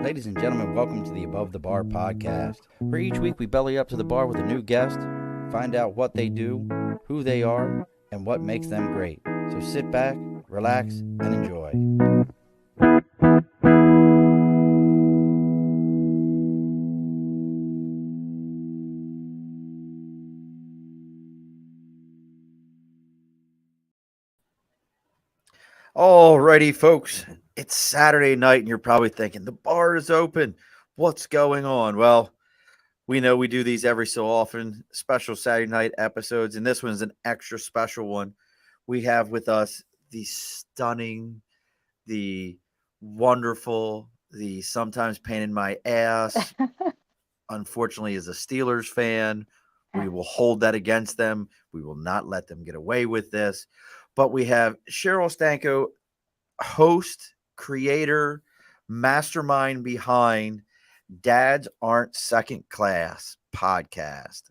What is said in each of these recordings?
Ladies and gentlemen, welcome to the Above the Bar podcast, where each week we belly up to the bar with a new guest, find out what they do, who they are, and what makes them great. So sit back, relax, and enjoy. Alrighty, folks, it's Saturday night, and you're probably thinking, the bar is open. What's going on? Well, we know we do these every so often, special Saturday night episodes, and this one's an extra special one. We have with us the stunning, the wonderful, the sometimes pain in my ass. Unfortunately, as a Steelers fan, we will hold that against them. We will not let them get away with this. But we have Cheryl Stanko, host, creator, mastermind behind Dads Aren't Second Class podcast.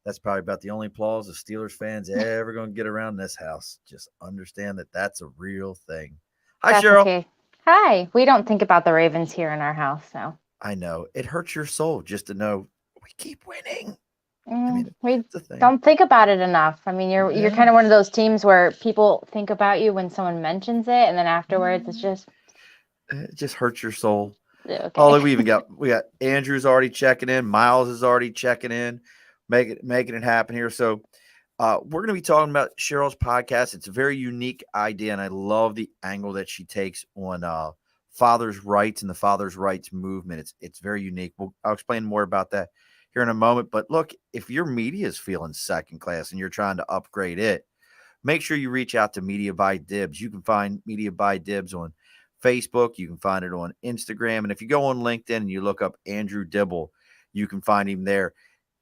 That's probably about the only applause the Steelers fans ever going to get around this house. Just understand that that's a real thing. Hi, That's Cheryl. okay. Hi. We don't think about the Ravens here in our house, so. I know. It hurts your soul just to know we keep winning. We don't think about it enough. I mean, you're kind of one of those teams where people think about you when someone mentions it, and then afterwards it just hurts your soul. Okay. Oh, we got Andrew's already checking in. Miles is already checking in, making it happen here. So we're going to be talking about Cheryl's podcast. It's a very unique idea, and I love the angle that she takes on fathers' rights and the fathers' rights movement. It's very unique. I'll explain more about that here in a moment. But look, if your media is feeling second class and you're trying to upgrade it, make sure you reach out to Media by Dibs. You can find Media by Dibs on Facebook. You can find it on Instagram. And if you go on LinkedIn and you look up Andrew Dibble, you can find him there.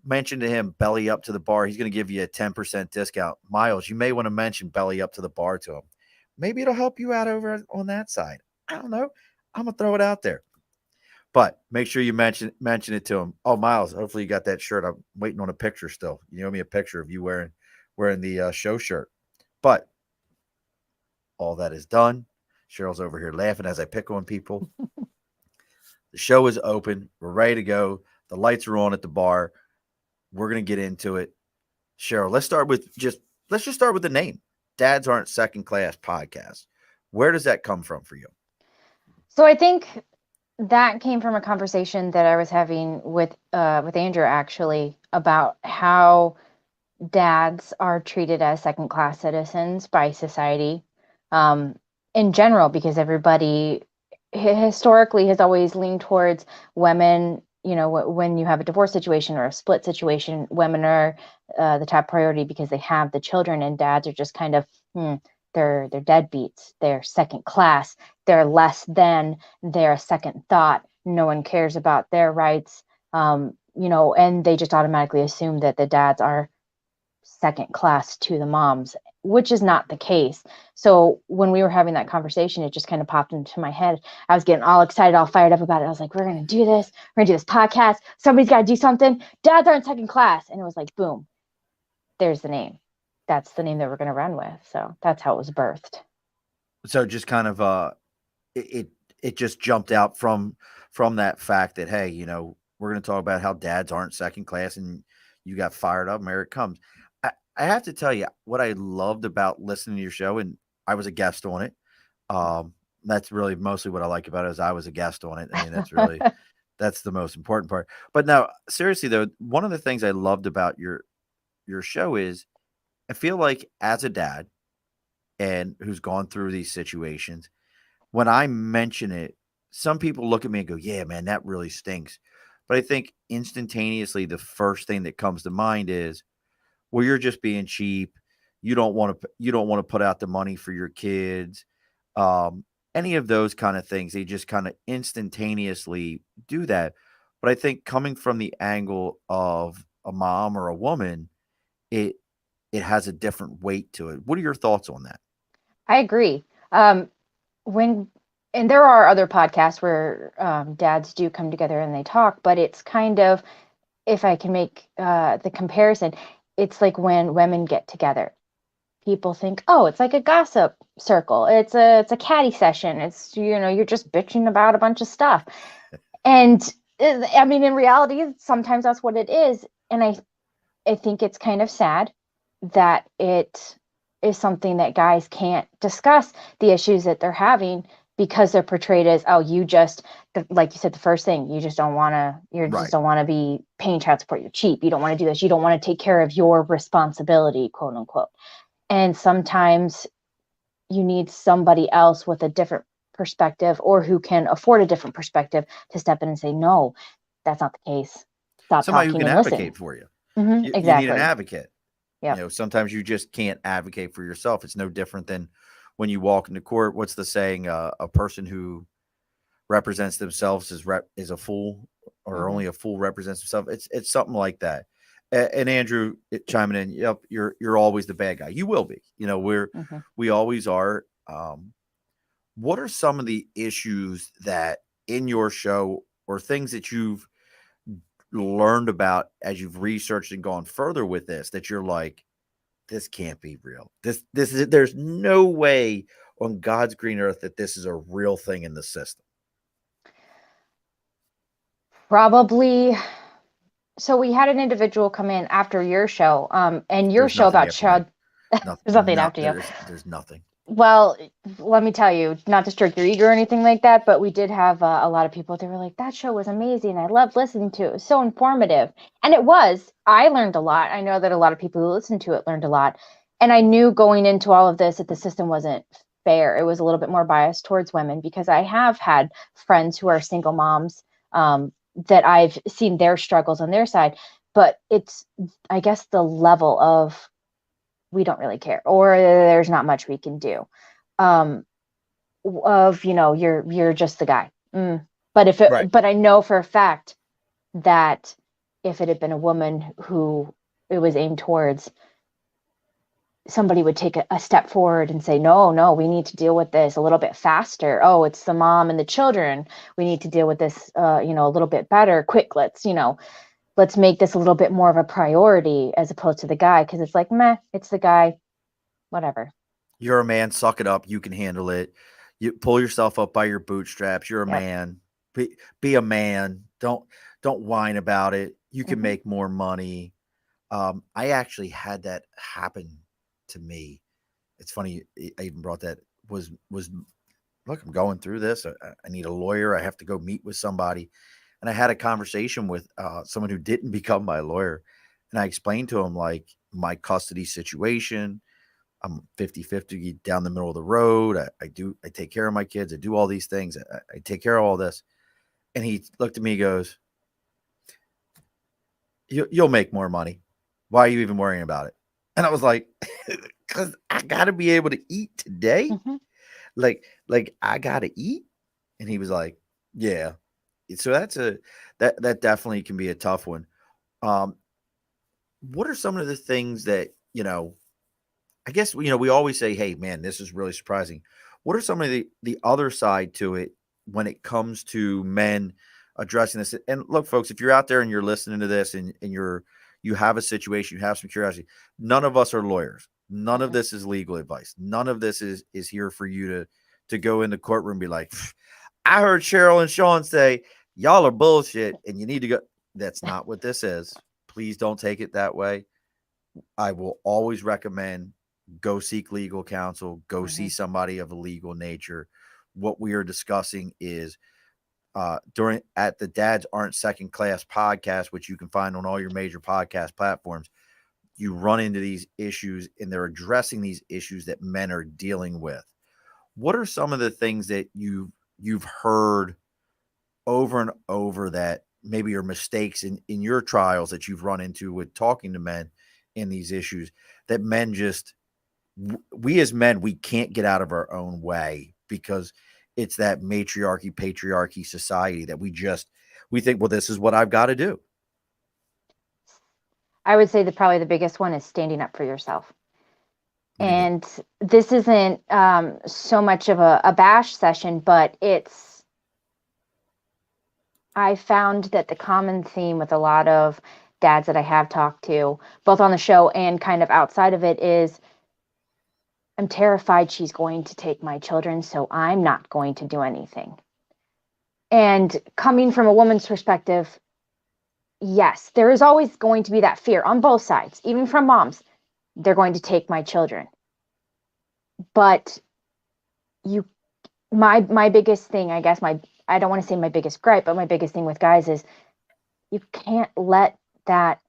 Mention to him Belly Up to the Bar. He's going to give you a 10% discount. Miles, you may want to mention Belly Up to the Bar to him. Maybe it'll help you out over on that side. I don't know. I'm going to throw it out there. But make sure you mention it to him. Oh, Miles, hopefully you got that shirt. I'm waiting on a picture still. You owe me a picture of you wearing the show shirt. But all that is done. Cheryl's over here laughing as I pick on people. The show is open. We're ready to go. The lights are on at the bar. We're going to get into it. Cheryl, let's just start with the name. Dads Aren't Second Class podcast. Where does that come from for you? So I think that came from a conversation that I was having with Andrew, actually, about how dads are treated as second-class citizens by society in general, because everybody historically has always leaned towards women. You know, when you have a divorce situation or a split situation, women are the top priority because they have the children, and dads are just kind of they're deadbeats. They're second class. They're less than. They're a second thought. No one cares about their rights. And they just automatically assume that the dads are second class to the moms, which is not the case. So when we were having that conversation, it just kind of popped into my head. I was getting all excited, all fired up about it. I was like, we're going to do this. We're going to do this podcast. Somebody's got to do something. Dads aren't second class. And it was like, boom, there's the name. That's the name that we're going to run with. So that's how it was birthed. So just kind of it just jumped out from that fact that, hey, we're going to talk about how dads aren't second class, and you got fired up, and here it comes. I have to tell you what I loved about listening to your show, and I was a guest on it. That's really mostly what I like about it, is I was a guest on it. I mean, that's the most important part. But now, seriously though, one of the things I loved about your show is I feel like as a dad and who's gone through these situations, when I mention it, some people look at me and go, yeah, man, that really stinks. But I think instantaneously, the first thing that comes to mind is, well, you're just being cheap. You don't want to put out the money for your kids. Any of those kind of things, they just kind of instantaneously do that. But I think coming from the angle of a mom or a woman, it has a different weight to it. What are your thoughts on that? I agree. And there are other podcasts where dads do come together and they talk, but it's kind of, if I can make the comparison, it's like when women get together. people think, oh, it's like a gossip circle. It's a catty session. It's, you're just bitching about a bunch of stuff. And I mean, in reality, sometimes that's what it is. And I think it's kind of sad that it is something that guys can't discuss the issues that they're having because they're portrayed as, oh, you just, like you said, the first thing, you just don't want to, Right. be paying child support. You're cheap. You don't want to do this. You don't want to take care of your responsibility, quote unquote. And sometimes you need somebody else with a different perspective, or who can afford a different perspective, to step in and say, no, that's not the case. Stop Somebody who talking can and listen. advocate for you. You need an Exactly. advocate. Yep. Sometimes you just can't advocate for yourself. It's no different than when you walk into court. What's the saying? A person who represents themselves is a fool, or Mm-hmm. only a fool represents himself. It's something like that. And Andrew chiming in, yep, you're always the bad guy. You will be. Mm-hmm. We always are. What are some of the issues that in your show, or things that you've learned about as you've researched and gone further with this, that you're like, this can't be real. This is, there's no way on God's green earth that this is a real thing in the system. Probably. So we had an individual come in after your show, and your There's show nothing about after me. child. Nothing. There's nothing after you. There's nothing. Well, let me tell you, not to stroke your ego or anything like that, but we did have a lot of people. They were like, that show was amazing. I loved listening to it. It was so informative. And it was. I learned a lot. I know that a lot of people who listened to it learned a lot. And I knew going into all of this that the system wasn't fair. It was a little bit more biased towards women, because I have had friends who are single moms, that I've seen their struggles on their side. But it's, I guess, the level of, we don't really care, or there's not much we can do, um of, you're just the guy. But Right. but I know for a fact that if it had been a woman who it was aimed towards, somebody would take a step forward and say, no, we need to deal with this a little bit faster. Oh, it's the mom and the children, we need to deal with this a little bit better, quick. Let's make this a little bit more of a priority, as opposed to the guy, because it's like, meh, it's the guy, whatever. You're a man. Suck it up. You can handle it. You pull yourself up by your bootstraps. You're a Yep. man. Be a man. Don't whine about it. You can Mm-hmm. make more money. I actually had that happen to me. It's funny I even brought that. Was Look, I'm going through this. I need a lawyer. I have to go meet with somebody. And I had a conversation with someone who didn't become my lawyer. And I explained to him, like, my custody situation. I'm 50-50 down the middle of the road. I take care of my kids. I do all these things. I take care of all this. And he looked at me and goes, you'll make more money. Why are you even worrying about it? And I was like, because I got to be able to eat today. Mm-hmm. Like I got to eat. And he was like, yeah. So that definitely can be a tough one. Um, what are some of the things that, I guess, we always say, hey, man, this is really surprising. What are some of the other side to it when it comes to men addressing this? And look, folks, if you're out there and you're listening to this, and you have a situation, you have some curiosity, none of us are lawyers. None of Mm-hmm. this is legal advice. None of this is here for you to go in the courtroom and be like, I heard Cheryl and Sean say y'all are bullshit and you need to go. That's not what this is. Please don't take it that way. I will always recommend go seek legal counsel, go Mm-hmm. see somebody of a legal nature. What we are discussing is during at the Dads Aren't Second Class podcast, which you can find on all your major podcast platforms. You run into these issues and they're addressing these issues that men are dealing with. What are some of the things that you've heard over and over that maybe are mistakes in your trials that you've run into with talking to men in these issues, that men just, we as men, we can't get out of our own way because it's that matriarchy, patriarchy society that we think, well, this is what I've got to do. I would say that probably the biggest one is standing up for yourself. What do you mean? And this isn't so much of a bash session, but I found that the common theme with a lot of dads that I have talked to, both on the show and kind of outside of it, is I'm terrified she's going to take my children, so I'm not going to do anything. And coming from a woman's perspective, yes, there is always going to be that fear on both sides, even from moms. They're going to take my children. But you, my biggest thing, I guess, I don't want to say my biggest gripe, but my biggest thing with guys is you can't let that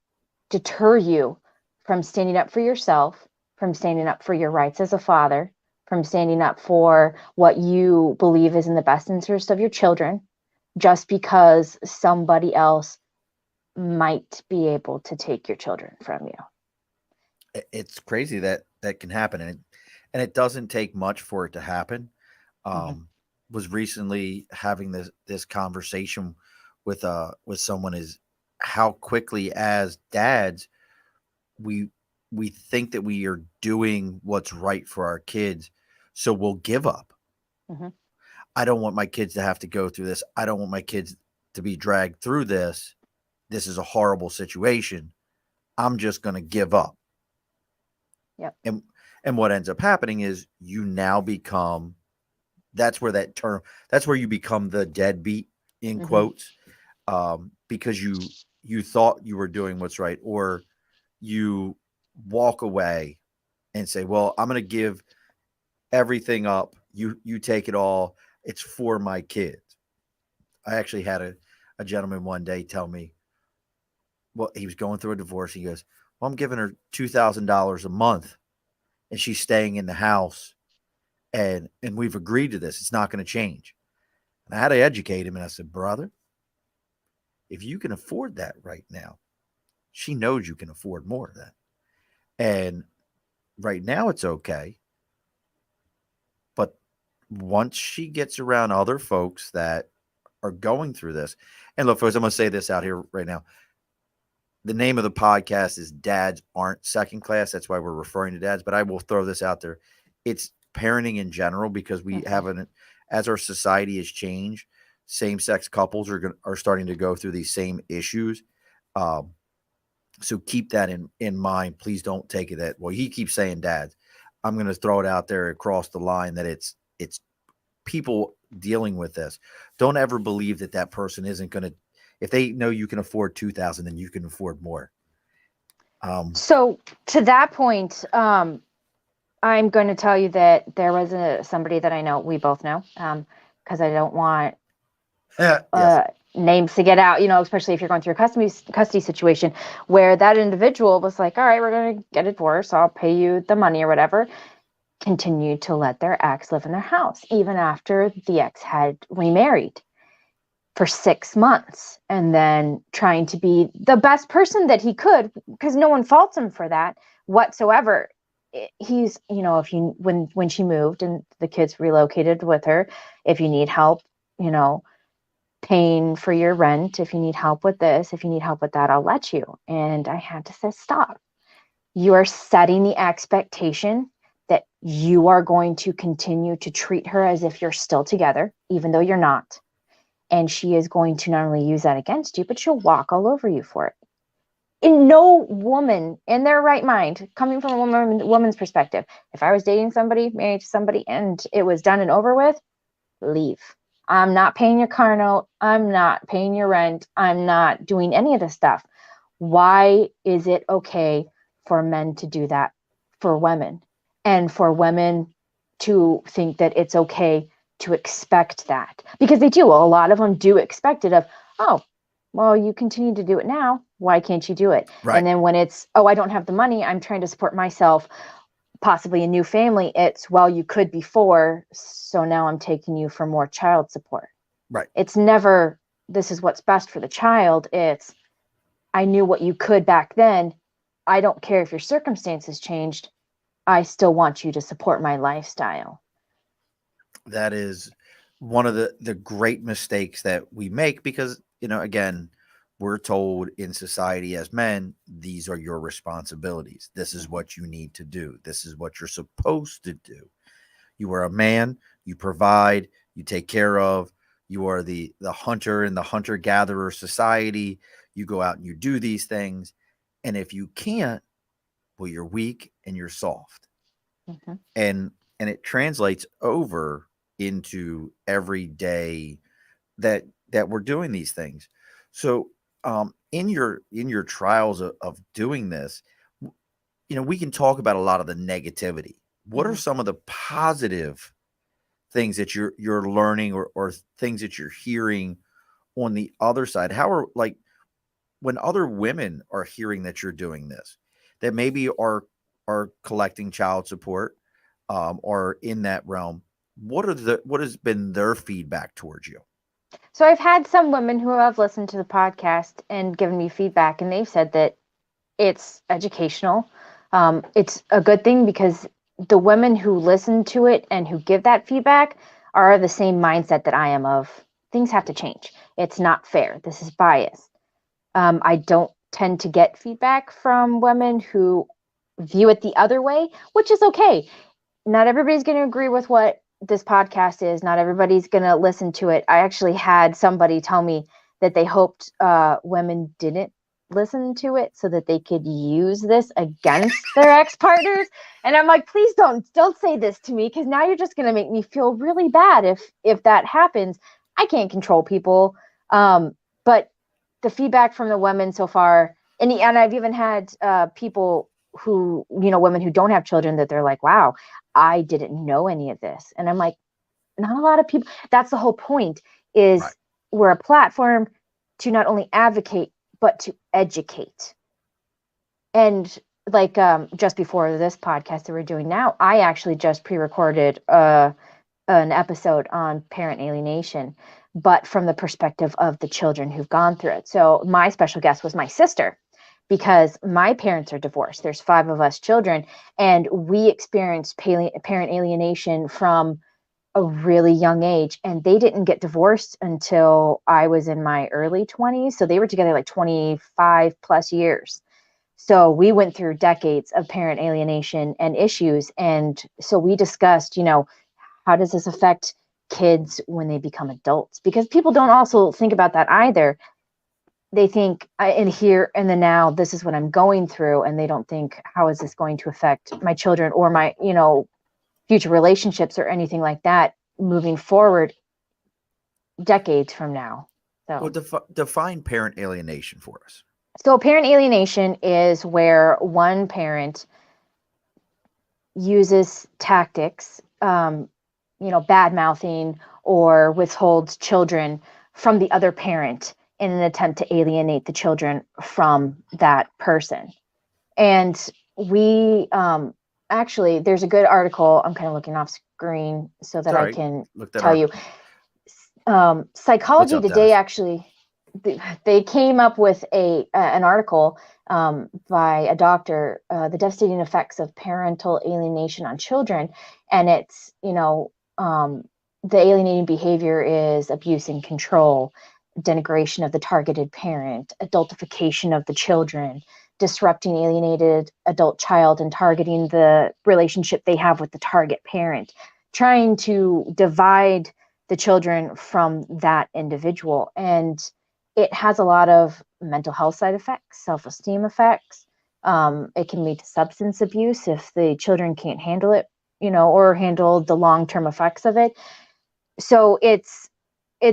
deter you from standing up for yourself, from standing up for your rights as a father, from standing up for what you believe is in the best interest of your children, just because somebody else might be able to take your children from you. It's crazy that that can happen, and it doesn't take much for it to happen. Mm-hmm. Was recently having this conversation with someone, is how quickly as dads we we think that we are doing what's right for our kids, so we'll give up. Mm-hmm. I don't want my kids to have to go through this. I don't want my kids to be dragged through this. This is a horrible situation. I'm just going to give up. Yep. And what ends up happening is you now become, that's where that term, that's where you become the deadbeat in Mm-hmm. quotes, because you thought you were doing what's right, or you walk away and say, well, I'm going to give everything up. You take it all. It's for my kids. I actually had a gentleman one day tell me, well, he was going through a divorce. He goes, well, I'm giving her $2,000 a month and she's staying in the house, and we've agreed to this. It's not going to change. And I had to educate him, and I said, brother, if you can afford that right now, she knows you can afford more of that. And right now it's okay. But once she gets around other folks that are going through this, and look, folks, I'm going to say this out here right now. The name of the podcast is Dads Aren't Second Class. That's why we're referring to dads. But I will throw this out there. It's parenting in general, because we haven't, as our society has changed, same-sex couples are starting to go through these same issues. So keep that in mind. Please don't take it that, well, he keeps saying dads. I'm going to throw it out there across the line that it's people dealing with this. Don't ever believe that that person isn't going to, if they know you can afford 2,000, then you can afford more. So to that point, I'm going to tell you that there was somebody that I know, we both know, because I don't want Yes. names to get out, especially if you're going through a custody situation, where that individual was like, all right, we're going to get a divorce. I'll pay you the money or whatever. Continued to let their ex live in their house, even after the ex had remarried for 6 months, and then trying to be the best person that he could, because no one faults him for that whatsoever. He's, if you, when she moved and the kids relocated with her, if you need help, paying for your rent, if you need help with this, if you need help with that, I'll let you. And I had to say, stop. You are setting the expectation that you are going to continue to treat her as if you're still together, even though you're not. And she is going to not only use that against you, but she'll walk all over you for it. In no woman in their right mind, coming from a woman's perspective, if I was dating somebody, married to somebody, and it was done and over with, leave. I'm not paying your car note. I'm not paying your rent. I'm not doing any of this stuff. Why is it okay for men to do that for women, and for women to think that it's okay to expect that? Because they do. A lot of them do expect it of, oh, well, you continue to do it now. Why can't you do it? Right. And then when it's, oh, I don't have the money, I'm trying to support myself, possibly a new family, it's, well, you could before, so now I'm taking you for more child support. Right. It's never, this is what's best for the child. It's, I knew what you could back then. I don't care if your circumstances changed. I still want you to support my lifestyle. That is one of the great mistakes that we make, because, again, we're told in society as men, these are your responsibilities. This is what you need to do. This is what you're supposed to do. You are a man, you provide, you take care of, you are the hunter in the hunter-gatherer society. You go out and you do these things. And if you can't, well, you're weak and you're soft. Mhm. and it translates over into every day that we're doing these things. So in your trials of doing this, we can talk about a lot of the negativity. What are Mhm. some of the positive things that you're learning, or things that you're hearing on the other side? How are, like, when other women are hearing that you're doing this, that maybe are collecting child support, or in that realm, what has been their feedback towards you? So I've had some women who have listened to the podcast and given me feedback, and they've said that it's educational. It's a good thing because the women who listen to it and who give that feedback are the same mindset that I am of things have to change. It's not fair. This is bias. I don't tend to get feedback from women who view it the other way, which is okay. Not everybody's going to agree with what this podcast is. Not everybody's going to listen to it. I actually had somebody tell me that they hoped women didn't listen to it so that they could use this against their ex-partners. And I'm like, please don't say this to me, because now you're just going to make me feel really bad if that happens. I can't control people. But the feedback from the women so far, and I've even had people who, women who don't have children, that they're like, wow, I didn't know any of this. And I'm like, not a lot of people. That's the whole point, Right. is we're a platform to not only advocate, but to educate. And like, just before this podcast that we're doing now, I actually just pre-recorded an episode on parent alienation, but from the perspective of the children who've gone through it. So my special guest was my sister, because my parents are divorced. There's 5 of us children, and we experienced parent alienation from a really young age. And they didn't get divorced until I was in my early 20s. So they were together like 25 plus years. So we went through decades of parent alienation and issues. And so we discussed, how does this affect kids when they become adults? Because people don't also think about that either. They think, in here and the now, this is what I'm going through, and they don't think, how is this going to affect my children or my, future relationships or anything like that moving forward decades from now. Well, So, define parent alienation for us. so parent alienation is where one parent uses tactics, bad mouthing or withholds children from the other parent in an attempt to alienate the children from that person. And we actually, there's a good article. I'm kind of looking off screen so that I Sorry, can look that tell article. you. What's Psychology up, Today Dennis? actually, they came up with an article by a doctor, the devastating effects of parental alienation on children, and it's the alienating behavior is abuse and control, denigration of the targeted parent, adultification of the children, disrupting alienated adult child and targeting the relationship they have with the target parent, trying to divide the children from that individual. And it has a lot of mental health side effects, self-esteem effects. It can lead to substance abuse if the children can't handle it, or handle the long-term effects of it. So it's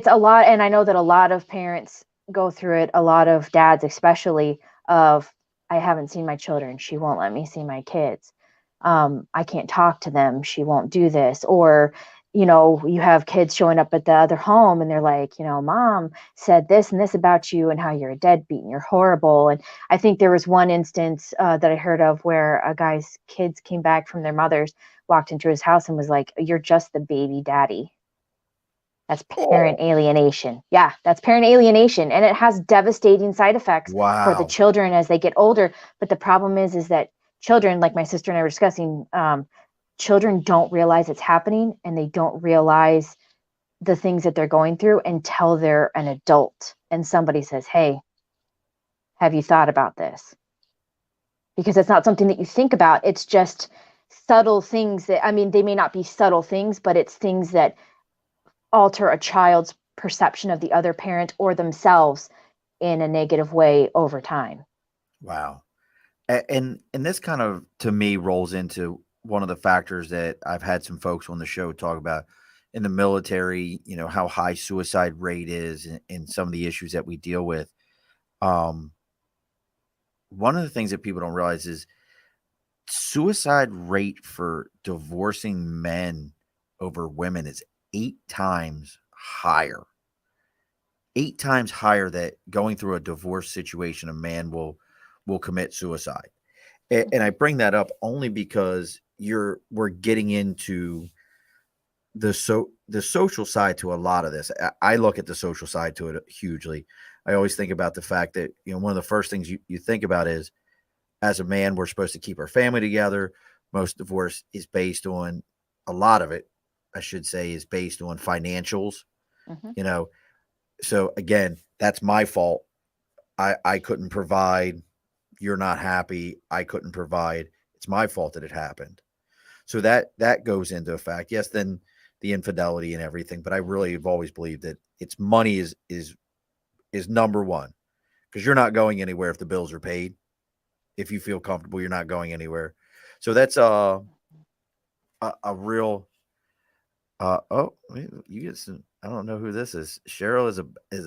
a lot, and I know that a lot of parents go through it, a lot of dads especially, of, I haven't seen my children, she won't let me see my kids. I can't talk to them, she won't do this. Or you have kids showing up at the other home and they're like, mom said this and this about you and how you're a deadbeat and you're horrible. And I think there was one instance that I heard of where a guy's kids came back from their mothers, walked into his house and was like, you're just the baby daddy. That's parent Oh, alienation. Yeah, that's parent alienation. And it has devastating side effects for the wow. children as they get older. But the problem is that children, like my sister and I were discussing, children don't realize it's happening, and they don't realize the things that they're going through until they're an adult and somebody says, hey, have you thought about this? Because it's not something that you think about. It's just subtle things that, I mean, they may not be subtle things, but it's things that alter a child's perception of the other parent or themselves in a negative way over time. Wow. And this kind of, to me, rolls into one of the factors that I've had some folks on the show talk about in the military, how high suicide rate is and some of the issues that we deal with. Um, One of the things that people don't realize is suicide rate for divorcing men over women is 8 times higher. 8 times higher that going through a divorce situation, a man will commit suicide. And I bring that up only because we're getting into the social side to a lot of this. I look at the social side to it hugely. I always think about the fact that one of the first things you think about is, as a man, we're supposed to keep our family together. Most divorce is based on, a lot of it, I should say, is based on financials. Mm-hmm. So again, that's my fault. I couldn't provide. You're not happy. I couldn't provide. It's my fault that it happened. So that goes into effect. Yes, then the infidelity and everything, but I really have always believed that it's money is number one, because you're not going anywhere if the bills are paid. If you feel comfortable, you're not going anywhere. So that's a real oh, you get some. I don't know who this is. Cheryl is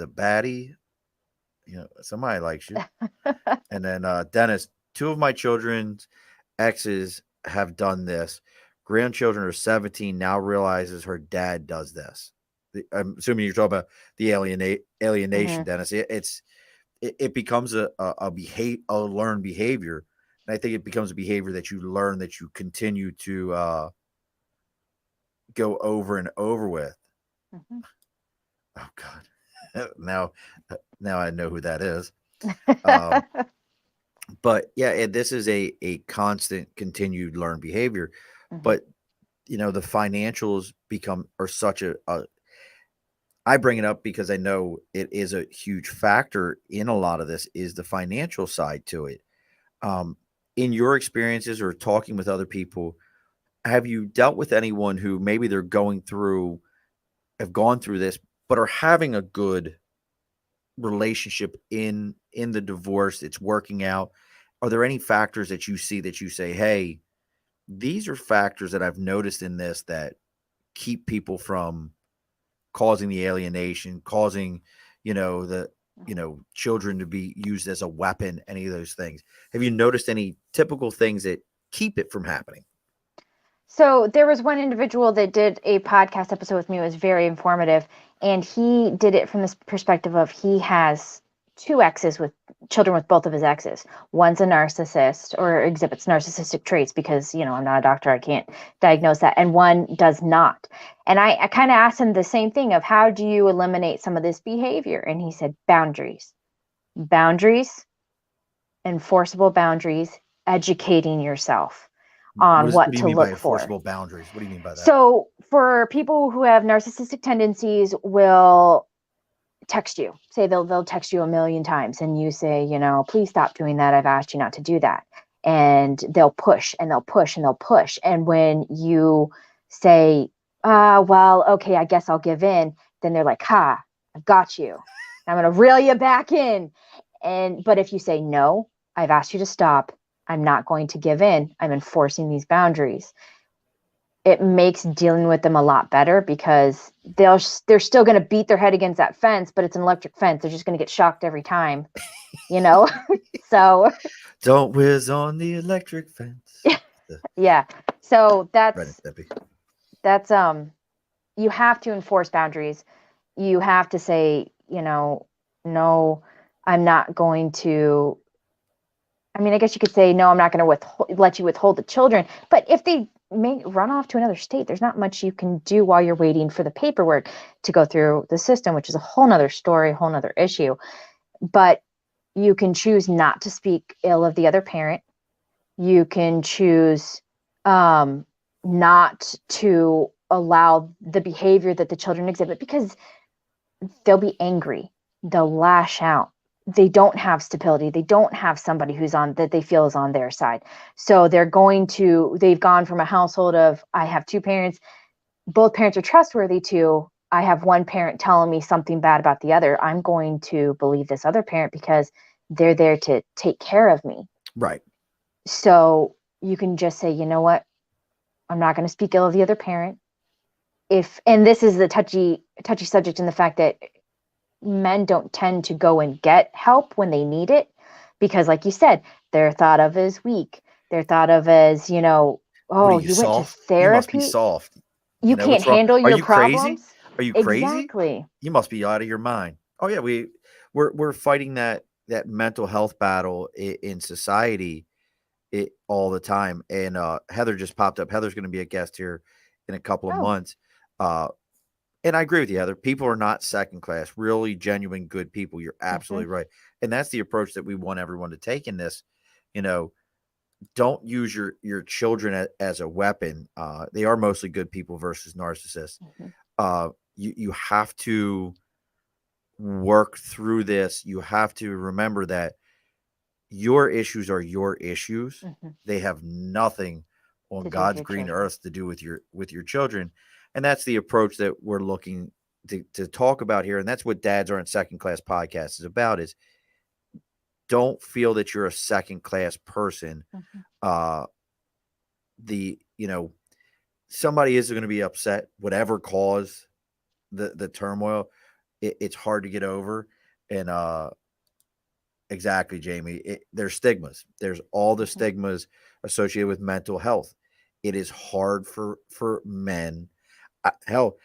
a baddie. Somebody likes you. And then Dennis, two of my children's exes have done this. Grandchildren are 17 now, realizes her dad does this. I'm assuming you're talking about the alienation, Mm-hmm. Dennis. It becomes a learned behavior, and I think it becomes a behavior that you learn, that you continue to go over and over with. Mm-hmm. Oh God, now I know who that is. Um, but yeah, this is a constant, continued learned behavior. Mm-hmm. But the financials are such a. I bring it up because I know it is a huge factor in a lot of this, is the financial side to it. Um, in your experiences or talking with other people, have you dealt with anyone who maybe have gone through this, but are having a good relationship in the divorce? It's working out. Are there any factors that you see that you say, hey, these are factors that I've noticed in this that keep people from causing the alienation, causing, the children to be used as a weapon, any of those things? Have you noticed any typical things that keep it from happening? So there was one individual that did a podcast episode with me. It was very informative, and he did it from this perspective of, he has two exes with children with both of his exes. One's a narcissist or exhibits narcissistic traits, because I'm not a doctor, I can't diagnose that, and one does not. And I kind of asked him the same thing of, how do you eliminate some of this behavior? And he said, boundaries, enforceable boundaries, educating yourself on What what do you to mean by look for. enforceable boundaries? What do you mean by that? So for people who have narcissistic tendencies, will text you, say they'll text you a million times, and you say, please stop doing that. I've asked you not to do that. And they'll push and they'll push and they'll push. And when you say, well, okay, I guess I'll give in, then they're like, ha, I've got you. I'm going to reel you back in. But if you say, no, I've asked you to stop, I'm not going to give in, I'm enforcing these boundaries, it makes dealing with them a lot better, because they're still going to beat their head against that fence, but it's an electric fence. They're just going to get shocked every time, So Don't whiz on the electric fence. yeah. So Right, Debbie. that's you have to enforce boundaries. You have to say, no, I'm not going to. I mean, I guess you could say, no, I'm not going to let you withhold the children. But if they may run off to another state, there's not much you can do while you're waiting for the paperwork to go through the system, which is a whole nother story, a whole nother issue. But you can choose not to speak ill of the other parent. You can choose not to allow the behavior that the children exhibit, because they'll be angry, they'll lash out, they don't have stability, they don't have somebody that they feel is on their side. So they've gone from a household of, I have two parents, both parents are trustworthy, to, I have one parent telling me something bad about the other, I'm going to believe this other parent because they're there to take care of me. Right. So you can just say, you know what, I'm not going to speak ill of the other parent. And this is the touchy subject in the fact that men don't tend to go and get help when they need it, because like you said, they're thought of as weak. They're thought of as, What are oh, you, you went to soft? You must be therapy. soft. You can't What's wrong? handle Are your you crazy? problems. Are you crazy? Exactly. You must be out of your mind. Oh yeah, we're fighting that mental health battle in society all the time. And Heather just popped up. Heather's going to be a guest here in a couple of Oh. months. Uh, and I agree with you, Heather. People are not second class. Really genuine, good people. You're absolutely right. And that's the approach that we want everyone to take in this. You know, don't use your children as a weapon. They are mostly good people versus narcissists. You have to work through this. You have to remember that your issues are your issues. They have nothing on To do with God's your green children. earth to do with your children. And that's the approach that we're looking to talk about here. And that's what Dads Aren't Second Class podcast is about, is don't feel that you're a second class person. Uh, somebody is going to be upset, whatever cause the turmoil. It's hard to get over. And exactly, Jamie, there's stigmas. There's all the stigmas associated with mental health. It is hard for men. Hell,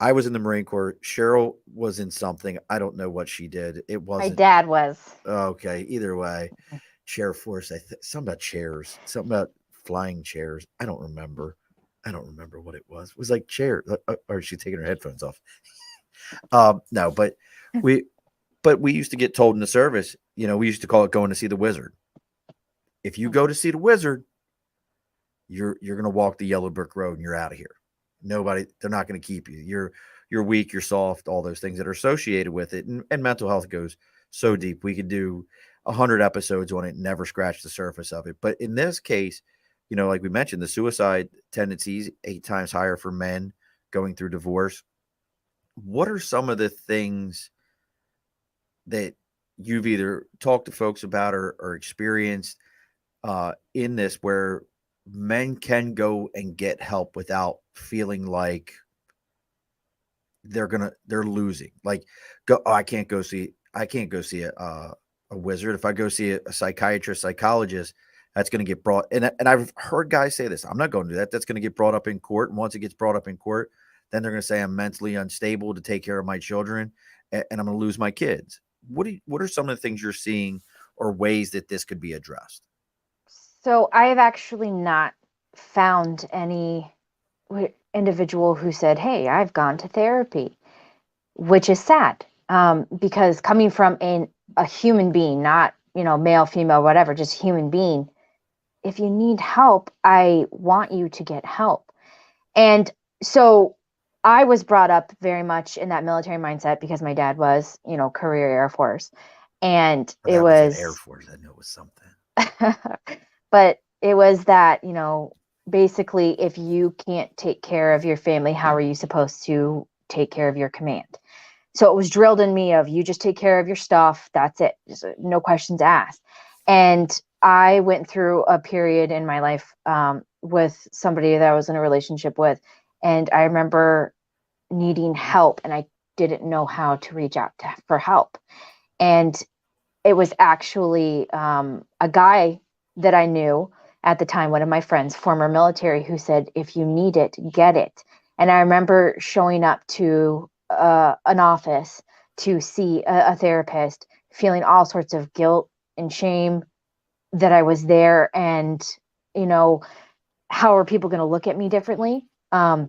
I was in the Marine Corps. Cheryl was in something. I don't know what she did. It My wasn't dad was. okay. Either way, chair force. Something about chairs. Something about flying chairs. I don't remember. I don't remember what it was. It was like chair. Or is she taking her headphones off? No, we we used to get told in the service. We used to call it going to see the wizard. If you go to see the wizard, you're going to walk the yellow brick road and you're out of here. They're not going to keep you. You're weak, you're soft, all those things that are associated with it. And mental health goes so deep. We could do 100 episodes on it and never scratch the surface of it. But in this case, like we mentioned, the suicide tendencies 8 times higher for men going through divorce. What are some of the things that you've either talked to folks about or experienced in this, where men can go and get help without feeling like they're losing? Like, I can't go see a wizard. If I go see a psychiatrist, psychologist, that's going to get brought. And I've heard guys say this. I'm not going to do that. That's going to get brought up in court. And once it gets brought up in court, then they're going to say I'm mentally unstable to take care of my children, and I'm going to lose my kids. What are some of the things you're seeing or ways that this could be addressed? So I have actually not found any individual who said, "Hey, I've gone to therapy," which is sad, because coming from a human being, not male, female, whatever, just human being. If you need help, I want you to get help. And so I was brought up very much in that military mindset because my dad was, career Air Force. And it was Air Force. I know it was something. but it was that, basically, if you can't take care of your family, how are you supposed to take care of your command? So it was drilled in me of, you just take care of your stuff. That's it. Just no questions asked. And I went through a period in my life with somebody that I was in a relationship with. And I remember needing help, and I didn't know how to reach out for help. And it was actually a guy that I knew at the time, one of my friends, former military, who said, if you need it, get it. And I remember showing up to an office to see a therapist, feeling all sorts of guilt and shame that I was there. And, how are people going to look at me differently?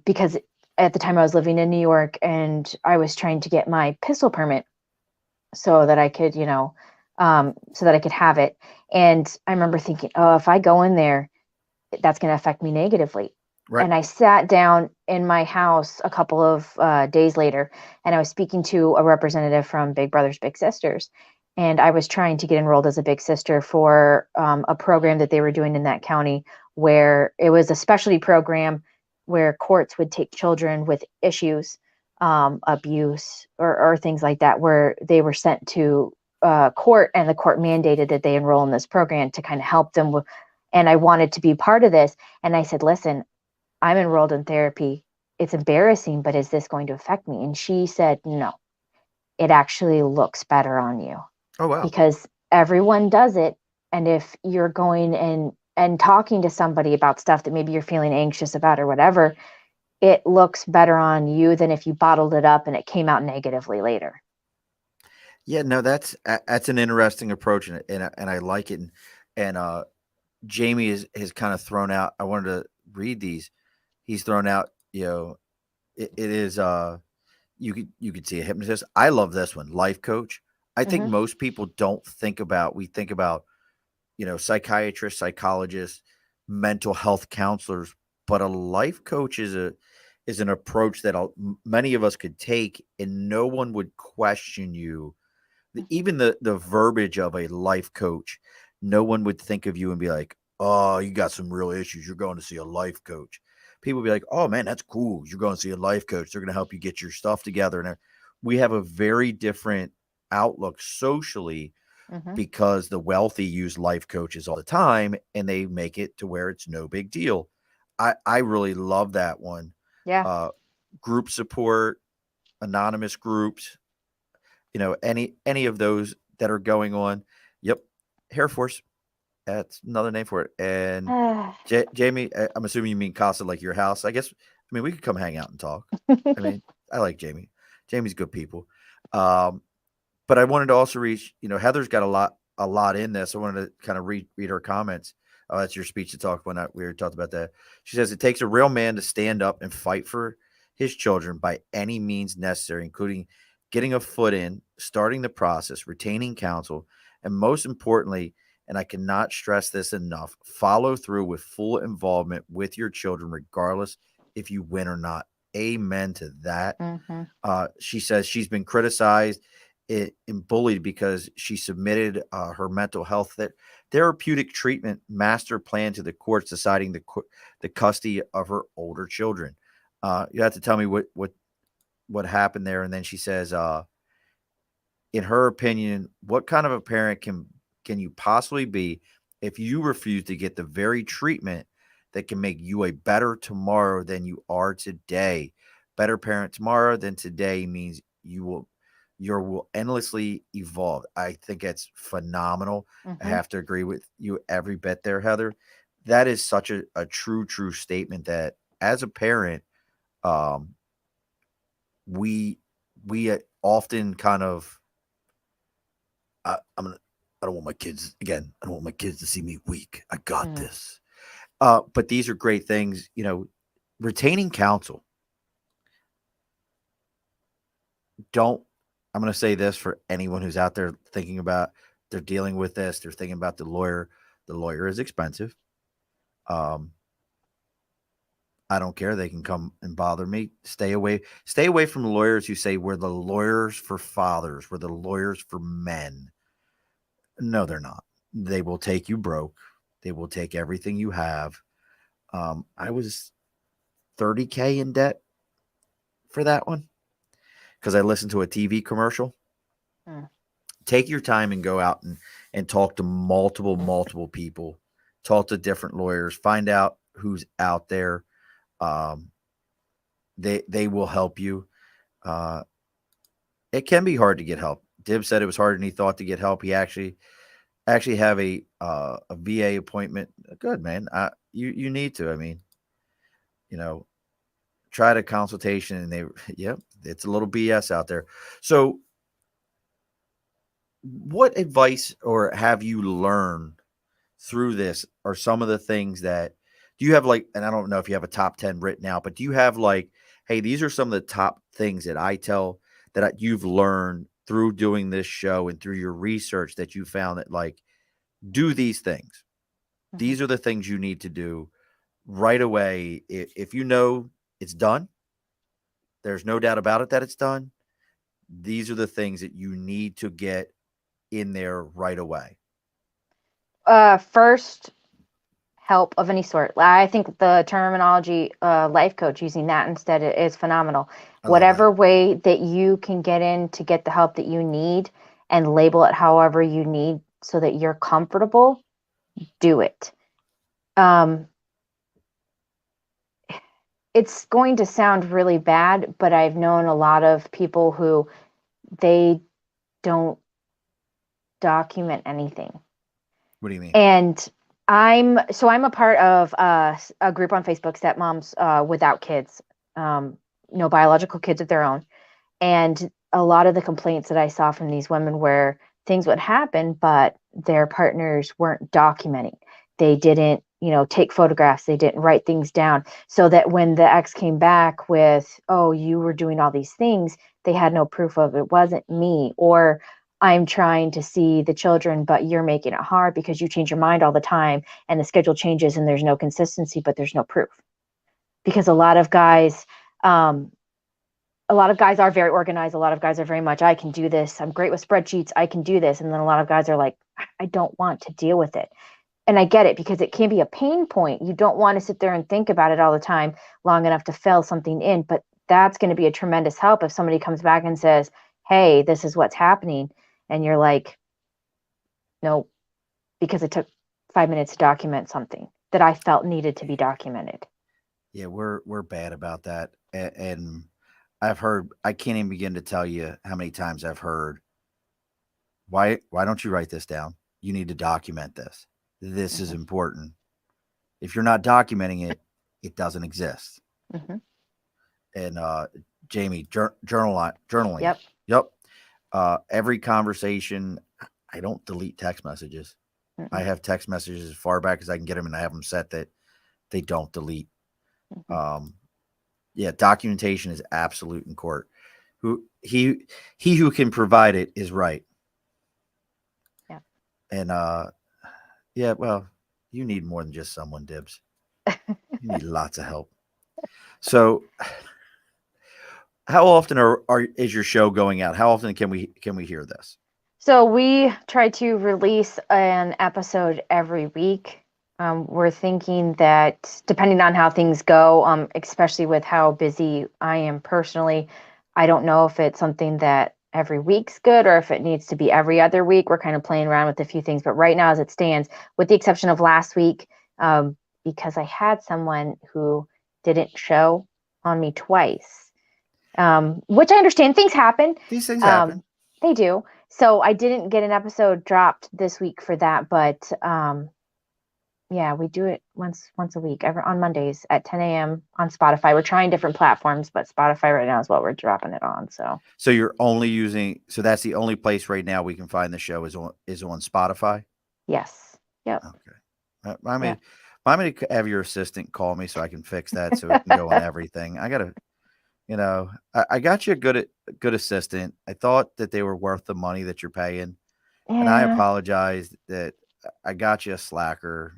Because at the time I was living in New York and I was trying to get my pistol permit so that I could, so that I could have it. And I remember thinking, oh, if I go in there, that's going to affect me negatively. Right. And I sat down in my house a couple of days later, and I was speaking to a representative from Big Brothers Big Sisters. And I was trying to get enrolled as a big sister for a program that they were doing in that county, where it was a specialty program where courts would take children with issues, abuse or things like that, where they were sent to court, and the court mandated that they enroll in this program to kind of help them with. And I wanted to be part of this. And I said, listen, I'm enrolled in therapy. It's embarrassing, but is this going to affect me? And she said, no, it actually looks better on you Oh wow. because everyone does it. And if you're going and talking to somebody about stuff that maybe you're feeling anxious about or whatever, it looks better on you than if you bottled it up and it came out negatively later. Yeah, no, that's an interesting approach, and I like it. And Jamie has kind of thrown out. I wanted to read these. He's thrown out. It is. You could see a hypnotist. I love this one, life coach. I think Mm-hmm. most people don't think about. We think about psychiatrists, psychologists, mental health counselors, but a life coach is an approach that many of us could take, and no one would question you. Even the verbiage of a life coach, no one would think of you and be like, "Oh, you got some real issues. You're going to see a life coach." People would be like, "Oh man, that's cool. You're going to see a life coach. They're going to help you get your stuff together." And we have a very different outlook socially Mm-hmm. because the wealthy use life coaches all the time and they make it to where it's no big deal. I really love that one. Yeah. Uh, Group support, anonymous groups, any of those that are going on. Yep, Hair Force. That's another name for it. And Jamie, I'm assuming you mean Casa, like your house. I guess. I mean, we could come hang out and talk. I mean, I like Jamie. Jamie's good people. Um, but I wanted to also reach. Heather's got a lot in this. I wanted to kind of read her comments. Oh, that's your speech to talk when we were talked about that. She says it takes a real man to stand up and fight for his children by any means necessary, including getting a foot in, starting the process, retaining counsel, and most importantly, and I cannot stress this enough, follow through with full involvement with your children, regardless if you win or not. Amen to that. Mm-hmm. She says she's been criticized and bullied because she submitted her mental health therapeutic treatment master plan to the courts, deciding the custody of her older children. You have to tell me what happened there. And then she says, in her opinion, what kind of a parent can you possibly be if you refuse to get the very treatment that can make you a better tomorrow than you are today? Better parent tomorrow than today means you will endlessly evolve. I think that's phenomenal. I Mm-hmm. have to agree with you every bit there, Heather. That is such a true statement that as a parent, um, we often kind of I'm gonna. I don't want my kids again. I don't want my kids to see me weak. I got Mm. this. But these are great things. Retaining counsel. Don't. I'm going to say this for anyone who's out there thinking about they're dealing with this. They're thinking about the lawyer. The lawyer is expensive. Um, I don't care. They can come and bother me. Stay away. Stay away from lawyers who say we're the lawyers for fathers. We're the lawyers for men. No, they're not. They will take you broke. They will take everything you have. I was 30K in debt for that one because I listened to a TV commercial. Mm. Take your time and go out and talk to multiple people. Talk to different lawyers. Find out who's out there. Um, they will help you. Uh, it can be hard to get help. Dib said it was harder than he thought to get help. He actually have a VA appointment. Good man. You need to. I mean, you know, tried a consultation and yep, it's a little BS out there. So what advice or have you learned through this are some of the things that do you have like, and I don't know if you have a top 10 written out, but do you have like, hey, these are some of the top things that I tell that you've learned through doing this show and through your research that you found that like, do these things. Mm-hmm. These are the things you need to do right away. If you know it's done, there's no doubt about it that it's done. These are the things that you need to get in there right away. First, help of any sort. I think the terminology life coach, using that instead is phenomenal. I love that. Whatever way that you can get in to get the help that you need and label it however you need so that you're comfortable, do it. Um, it's going to sound really bad, but I've known a lot of people who they don't document anything. What do you mean? And I'm a part of a group on Facebook, Stepmoms Without Kids, no biological kids of their own. And a lot of the complaints that I saw from these women where things would happen, but their partners weren't documenting. They didn't, take photographs. They didn't write things down so that when the ex came back with, oh, you were doing all these things, they had no proof of it wasn't me. Or I'm trying to see the children, but you're making it hard because you change your mind all the time and the schedule changes and there's no consistency, but there's no proof. Because um, a lot of guys are very organized. A lot of guys are very much, I can do this. I'm great with spreadsheets. I can do this. And then a lot of guys are like, I don't want to deal with it. And I get it because it can be a pain point. You don't want to sit there and think about it all the time long enough to fill something in. But that's going to be a tremendous help if somebody comes back and says, hey, this is what's happening. And you're like, no, because it took 5 minutes to document something that I felt needed to be documented. Yeah, we're bad about that, and I've heard. I can't even begin to tell you how many times I've heard. Why don't you write this down? You need to document this. This is Hmm. important. If you're not documenting it, it doesn't exist. Hmm. And Jamie, journaling. Yep. Yep. Every conversation. I don't delete text messages. I Hmm. have text messages as far back as I can get them, and I have them set that they don't delete. Hmm. Um, yeah, documentation is absolute in court. Who he who can provide it is right. Yeah. And yeah, well, you need more than just someone, Dibs. You need lots of help. So, how often are is your show going out? How often can we hear this? So we try to release an episode every week. We're thinking that depending on how things go, especially with how busy I am personally, I don't know if it's something that every week's good or if it needs to be every other week. We're kind of playing around with a few things, but right now, as it stands, with the exception of last week, because I had someone who didn't show on me twice, which I understand things happen. These things Um, happen. they do. So I didn't get an episode dropped this week for that, but yeah, we do it once a week, every on Mondays at 10 a.m. on Spotify. We're trying different platforms, but Spotify right now is what we're dropping it on. So So you're only using. So that's the only place right now we can find the show is on Spotify. yes, yep, Okay. I yep. mean, I mean, have your assistant call me so I can fix that so it can go on everything. I gotta, I got you a good assistant. I thought that they were worth the money that you're paying, and I Yeah, apologize that I got you a slacker.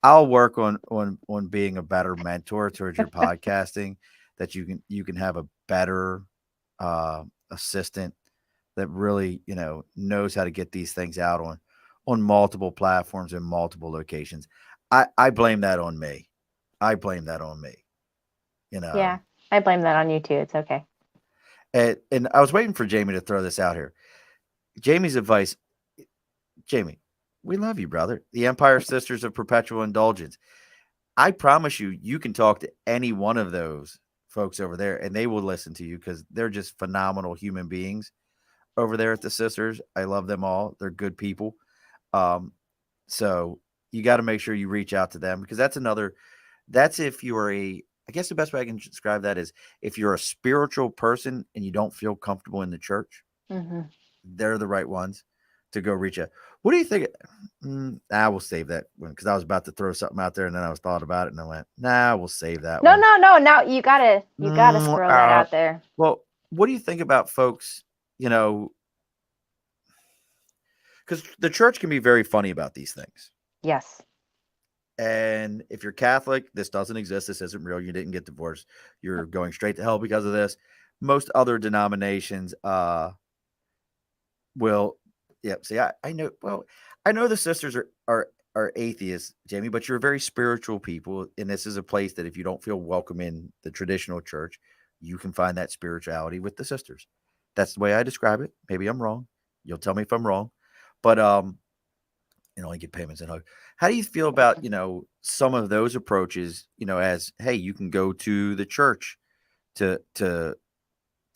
I'll work on being a better mentor towards your podcasting, that you can have a better uh, assistant that really knows how to get these things out on multiple platforms and multiple locations. I blame that on me. I blame that on me. You know, yeah. I blame that on you too. It's okay. and I was waiting for Jamie to throw this out here. Jamie's advice, Jamie, we love you, brother. The Empire Sisters of Perpetual Indulgence. I promise you, you can talk to any one of those folks over there, and they will listen to you because they're just phenomenal human beings over there at the Sisters. I love them all. They're good people. Um, so you got to make sure you reach out to them because that's if you're I guess the best way I can describe that is if you're a spiritual person and you don't feel comfortable in the church, Hmm. they're the right ones to go reach out. What do you think? I will save that one because I was about to throw something out there and then I was thought about it and I went, nah, we'll save that No, one. no, no. Now you gotta Mm, throw that uh, out there. well, what do you think about folks, you know, because the church can be very funny about these things. Yes. And if you're Catholic, this doesn't exist. This isn't real. You didn't get divorced. You're going straight to hell because of this. Most other denominations will, yeah. See, I know. Well, I know the sisters are atheists, Jamie, but you're very spiritual people, and this is a place that if you don't feel welcome in the traditional church, you can find that spirituality with the sisters. That's the way I describe it. Maybe I'm wrong. You'll tell me if I'm wrong, but and only get payments and hug. How do you feel about, some of those approaches, as, hey, you can go to the church to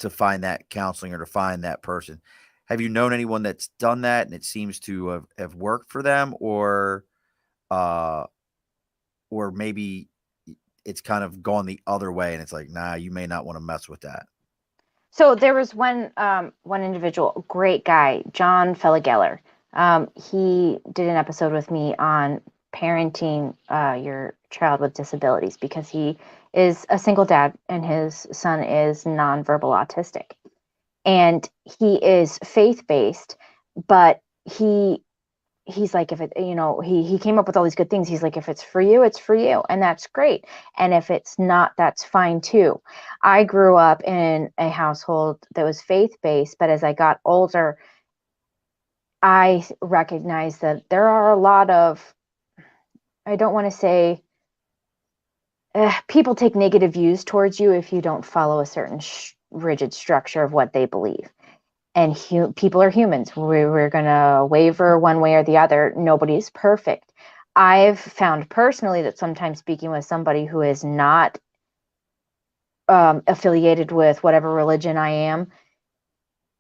find that counseling or to find that person. Have you known anyone that's done that and it seems to have worked for them, uh or maybe it's kind of gone the other way and it's like, nah, you may not want to mess with that? So there was one individual, great guy, John Felageller. He did an episode with me on parenting your child with disabilities because he is a single dad and his son is nonverbal autistic. And he is faith-based, but he's like, if it, he came up with all these good things. He's like, if it's for you, it's for you, and that's great. And if it's not, that's fine too. I grew up in a household that was faith-based, but as I got older, I recognized that there are a lot of, I don't want to say, people take negative views towards you if you don't follow a certain rigid structure of what they believe. And people are humans. We're going to waver one way or the other. Nobody's perfect. I've found personally that sometimes speaking with somebody who is not affiliated with whatever religion I am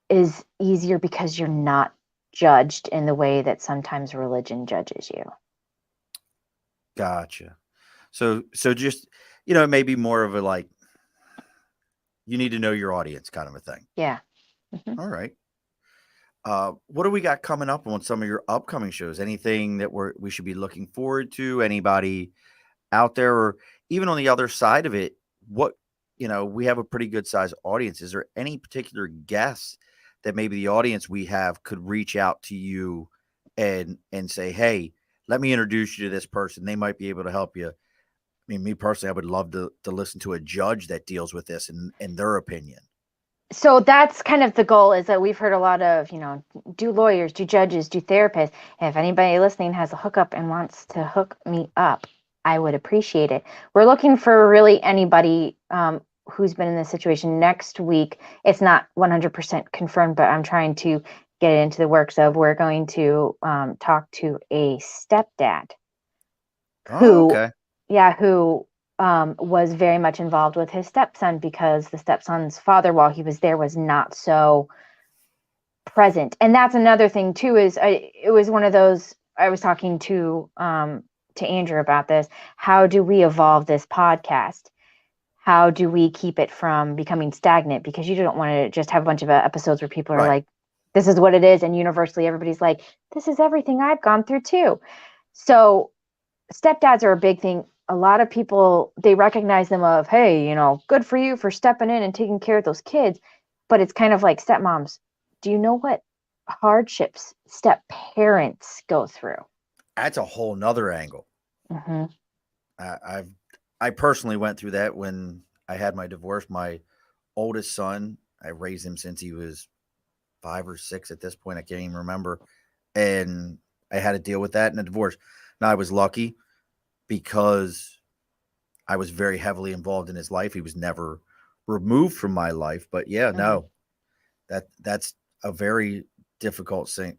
is easier because you're not judged in the way that sometimes religion judges you. Gotcha. So just, it may be more of a, like, you need to know your audience kind of a thing. Yeah. Mm-hmm. All right. What do we got coming up on some of your upcoming shows? Anything that we should be looking forward to? Anybody out there, or even on the other side of it, what, we have a pretty good sized audience. Is there any particular guests that maybe the audience we have could reach out to you and say, hey, let me introduce you to this person. They might be able to help you. I mean, me personally, I would love to listen to a judge that deals with this and their opinion. So that's kind of the goal, is that we've heard a lot of, do lawyers, do judges, do therapists. If anybody listening has a hookup and wants to hook me up, I would appreciate it. We're looking for really anybody who's been in this situation. Next week, it's not 100% confirmed, but I'm trying to get it into the works of, we're going to talk to a stepdad who, okay. who was very much involved with his stepson, because the stepson's father, while he was there, was not so present. And that's another thing too, is it was one of those, I was talking to Andrew about this. How do we evolve this podcast? How do we keep it from becoming stagnant? Because you don't want to just have a bunch of episodes where people are like, this is what it is. And universally, everybody's like, this is everything I've gone through too. So stepdads are a big thing. A lot of people, they recognize them of, hey, good for you for stepping in and taking care of those kids. But it's kind of like stepmoms. Do you know what hardships step parents go through? That's a whole nother angle. Mm-hmm. I personally went through that when I had my divorce. My oldest son, I raised him since he was 5 or 6 at this point. I can't even remember. And I had to deal with that in a divorce. Now, I was lucky because I was very heavily involved in his life. He was never removed from my life. But yeah, no, that's a very difficult thing.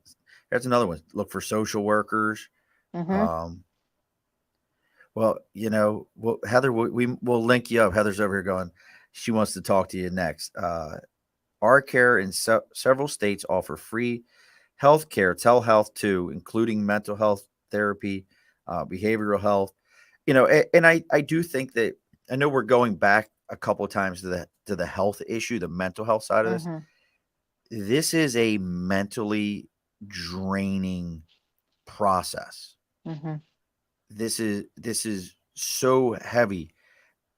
That's another one. Look for social workers. Mm-hmm. Well, Heather, we'll link you up. Heather's over here going, she wants to talk to you next. Our care in several states offer free health care, telehealth too, including mental health therapy, behavioral health. And I do think that, I know we're going back a couple of times to the health issue, the mental health side of this. Mm-hmm. This is a mentally draining process. Mm-hmm. This is so heavy.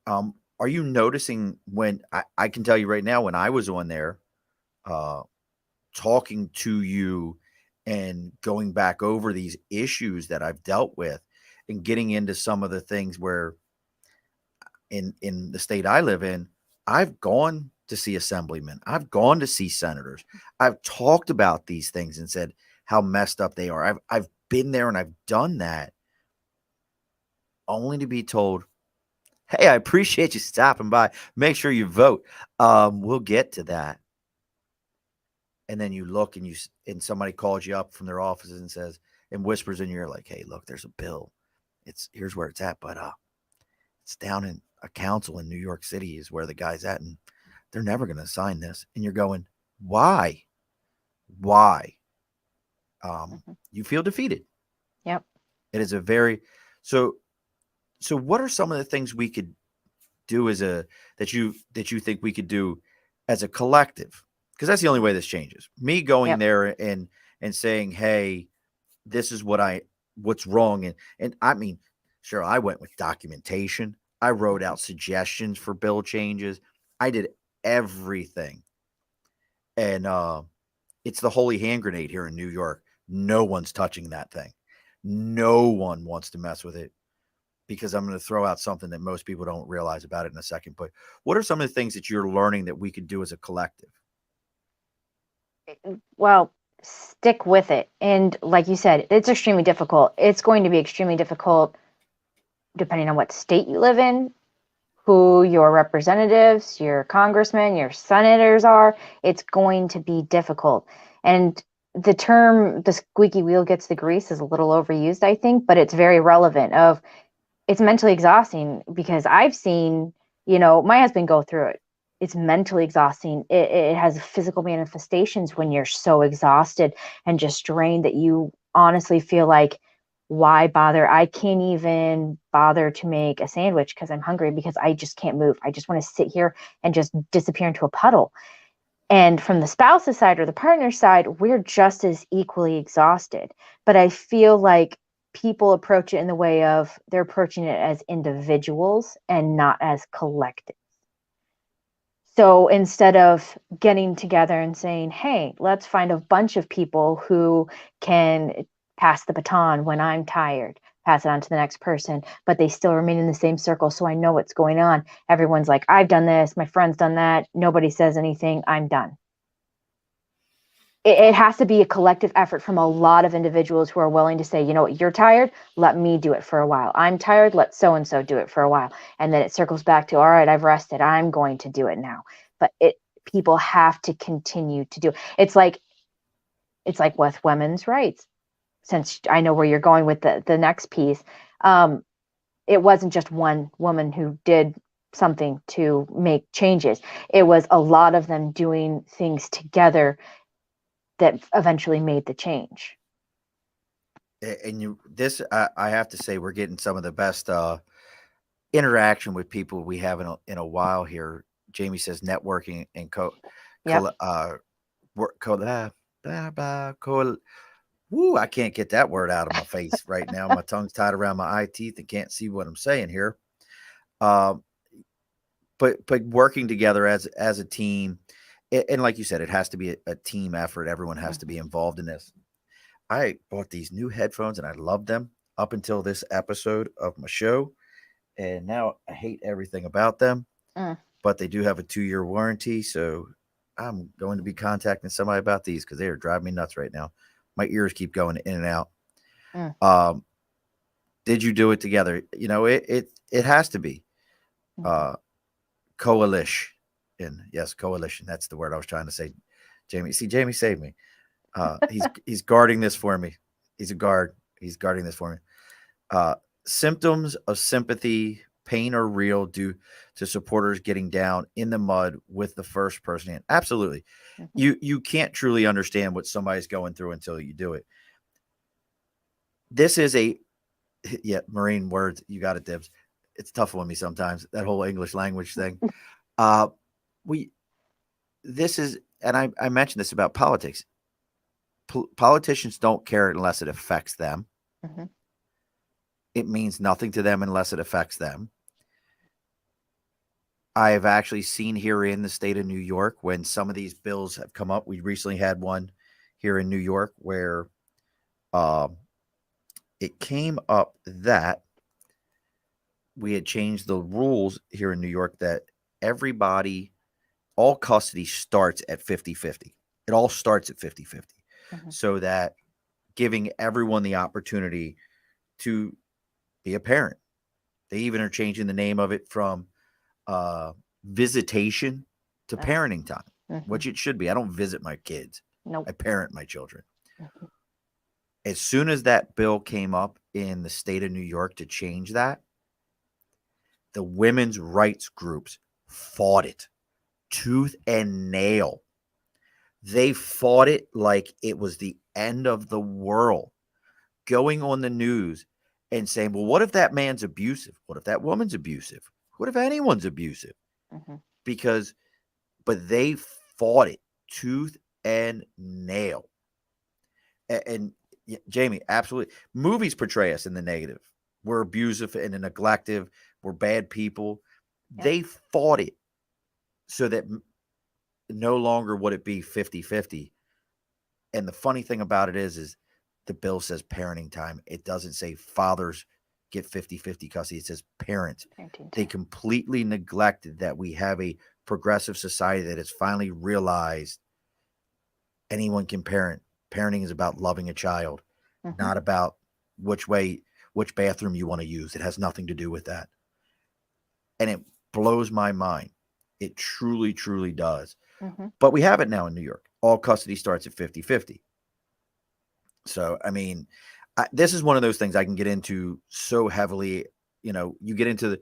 Are you noticing when I can tell you right now, when I was on there, talking to you and going back over these issues that I've dealt with and getting into some of the things where in the state I live in, I've gone to see assemblymen. I've gone to see senators. I've talked about these things and said how messed up they are. I've been there and I've done that, only to be told, hey, I appreciate you stopping by. Make sure you vote. We'll get to that. And then you look and somebody calls you up from their offices and says, and whispers in your ear like, hey, look, there's a bill. Here's where it's at, but it's down in a council in New York City is where the guy's at, and they're never going to sign this. And you're going, why? Why? You feel defeated. Yep. It is a very so. So, what are some of the things we could do that you think we could do as a collective? Because that's the only way this changes. Me going there and saying, hey, this is what's wrong, and I mean, sure, I went with documentation. I wrote out suggestions for bill changes. I did everything, and it's the holy hand grenade here in New York. No one's touching that thing. No one wants to mess with it because I'm going to throw out something that most people don't realize about it in a second. But what are some of the things that you're learning that we could do as a collective? Well, stick with it. And like you said, it's extremely difficult. It's going to be extremely difficult depending on what state you live in, who your representatives, your congressmen, your senators are. It's going to be difficult. And the term the squeaky wheel gets the grease is a little overused, I think, but it's very relevant of it's mentally exhausting because I've seen, my husband go through it. It's mentally exhausting. It has physical manifestations when you're so exhausted and just drained that you honestly feel like, why bother? I can't even bother to make a sandwich because I'm hungry because I just can't move. I just want to sit here and just disappear into a puddle. And from the spouse's side or the partner's side, we're just as equally exhausted. But I feel like people approach it in the way of they're approaching it as individuals and not as collectives. So instead of getting together and saying, hey, let's find a bunch of people who can pass the baton when I'm tired, pass it on to the next person, but they still remain in the same circle. So I know what's going on. Everyone's like, I've done this. My friend's done that. Nobody says anything. I'm done. It has to be a collective effort from a lot of individuals who are willing to say, you know what, you're tired, let me do it for a while. I'm tired, let so-and-so do it for a while. And then it circles back to, all right, I've rested, I'm going to do it now. But people have to continue to do it. It's like with women's rights, since I know where you're going with the next piece. It wasn't just one woman who did something to make changes. It was a lot of them doing things together that eventually made the change. And I have to say, we're getting some of the best interaction with people we have in a while here. Jamie says networking and woo, I can't get that word out of my face right now. My tongue's tied around my eye teeth and can't see what I'm saying here. But working together as a team, and like you said, it has to be a team effort. Everyone has to be involved in this. I bought these new headphones and I loved them up until this episode of my show. And now I hate everything about them, but they do have a 2-year warranty. So I'm going to be contacting somebody about these because they are driving me nuts right now. My ears keep going in and out. Did you do it together? It has to be coalition. Yes, coalition. That's the word I was trying to say. Jamie saved me. He's guarding this for me. He's a guard. He's guarding this for me. Symptoms of sympathy, pain are real due to supporters getting down in the mud with the first person in. Absolutely. You can't truly understand what somebody's going through until you do it. This is Marine words. You got it, Dibs. It's tough on me sometimes, that whole English language thing. And I mentioned this about politics. Politicians don't care unless it affects them. It means nothing to them unless it affects them. I have actually seen here in the state of New York when some of these bills have come up. We recently had one here in New York where it came up that we had changed the rules here in New York that all custody starts at 50-50. It all starts at 50-50. So that giving everyone the opportunity to be a parent. They even are changing the name of it from visitation to parenting time, which it should be. I don't visit my kids. Nope. I parent my children. As soon as that bill came up in the state of New York to change that, the women's rights groups fought it tooth and nail. They fought it like it was the end of the world, going on the news and saying, well, what if that man's abusive? What if that woman's abusive? What if anyone's abusive? Mm-hmm. Because, but they fought it tooth and nail. And Jamie, absolutely. Movies portray us in the negative. We're abusive and neglective. We're bad people. Yep. They fought it so that no longer would it be 50-50. And the funny thing about it is the bill says parenting time. It doesn't say fathers get 50-50 custody. It says parents. They completely neglected that we have a progressive society that has finally realized anyone can parent. Parenting is about loving a child, not about which bathroom you want to use. It has nothing to do with that. And it blows my mind. It truly, truly does. But we have it now in New York. All custody starts at 50-50. So, I mean, this is one of those things I can get into so heavily. You know, you get into the,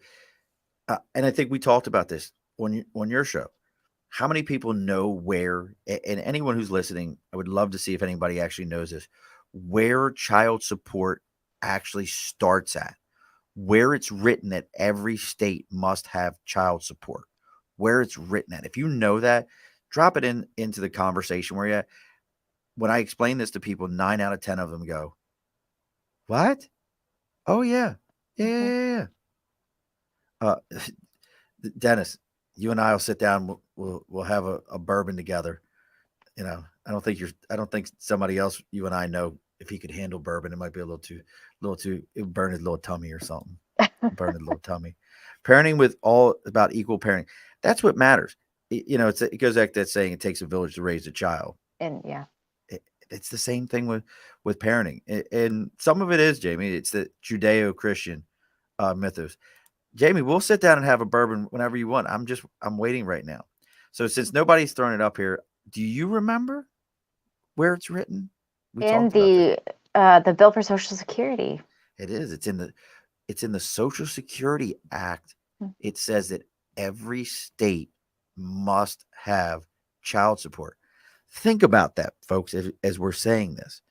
and I think we talked about this on your show. How many people know where, and anyone who's listening, I would love to see if anybody actually knows this, where child support actually starts at, where it's written that every state must have child support, where it's written at. If you know that, drop it into the conversation where you at. When I explain this to people, 9 out of 10 of them go, what? Oh, yeah. Yeah. Dennis, you and I will sit down. We'll have a bourbon together. You know, I don't think somebody else you and I know if he could handle bourbon. It might be a little too. It would burn his little tummy or something. Burn his little tummy. Parenting with all about equal parenting. That's what matters. You know, it goes back to that saying, it takes a village to raise a child. And yeah, it's the same thing with parenting. And some of it is, Jamie, it's the Judeo-Christian mythos. Jamie, we'll sit down and have a bourbon whenever you want. I'm waiting right now. So since nobody's thrown it up here, do you remember where it's written? We in the bill for Social Security. It is. It's in the Social Security Act. It says that every state must have child support. Think about that, folks, as we're saying this.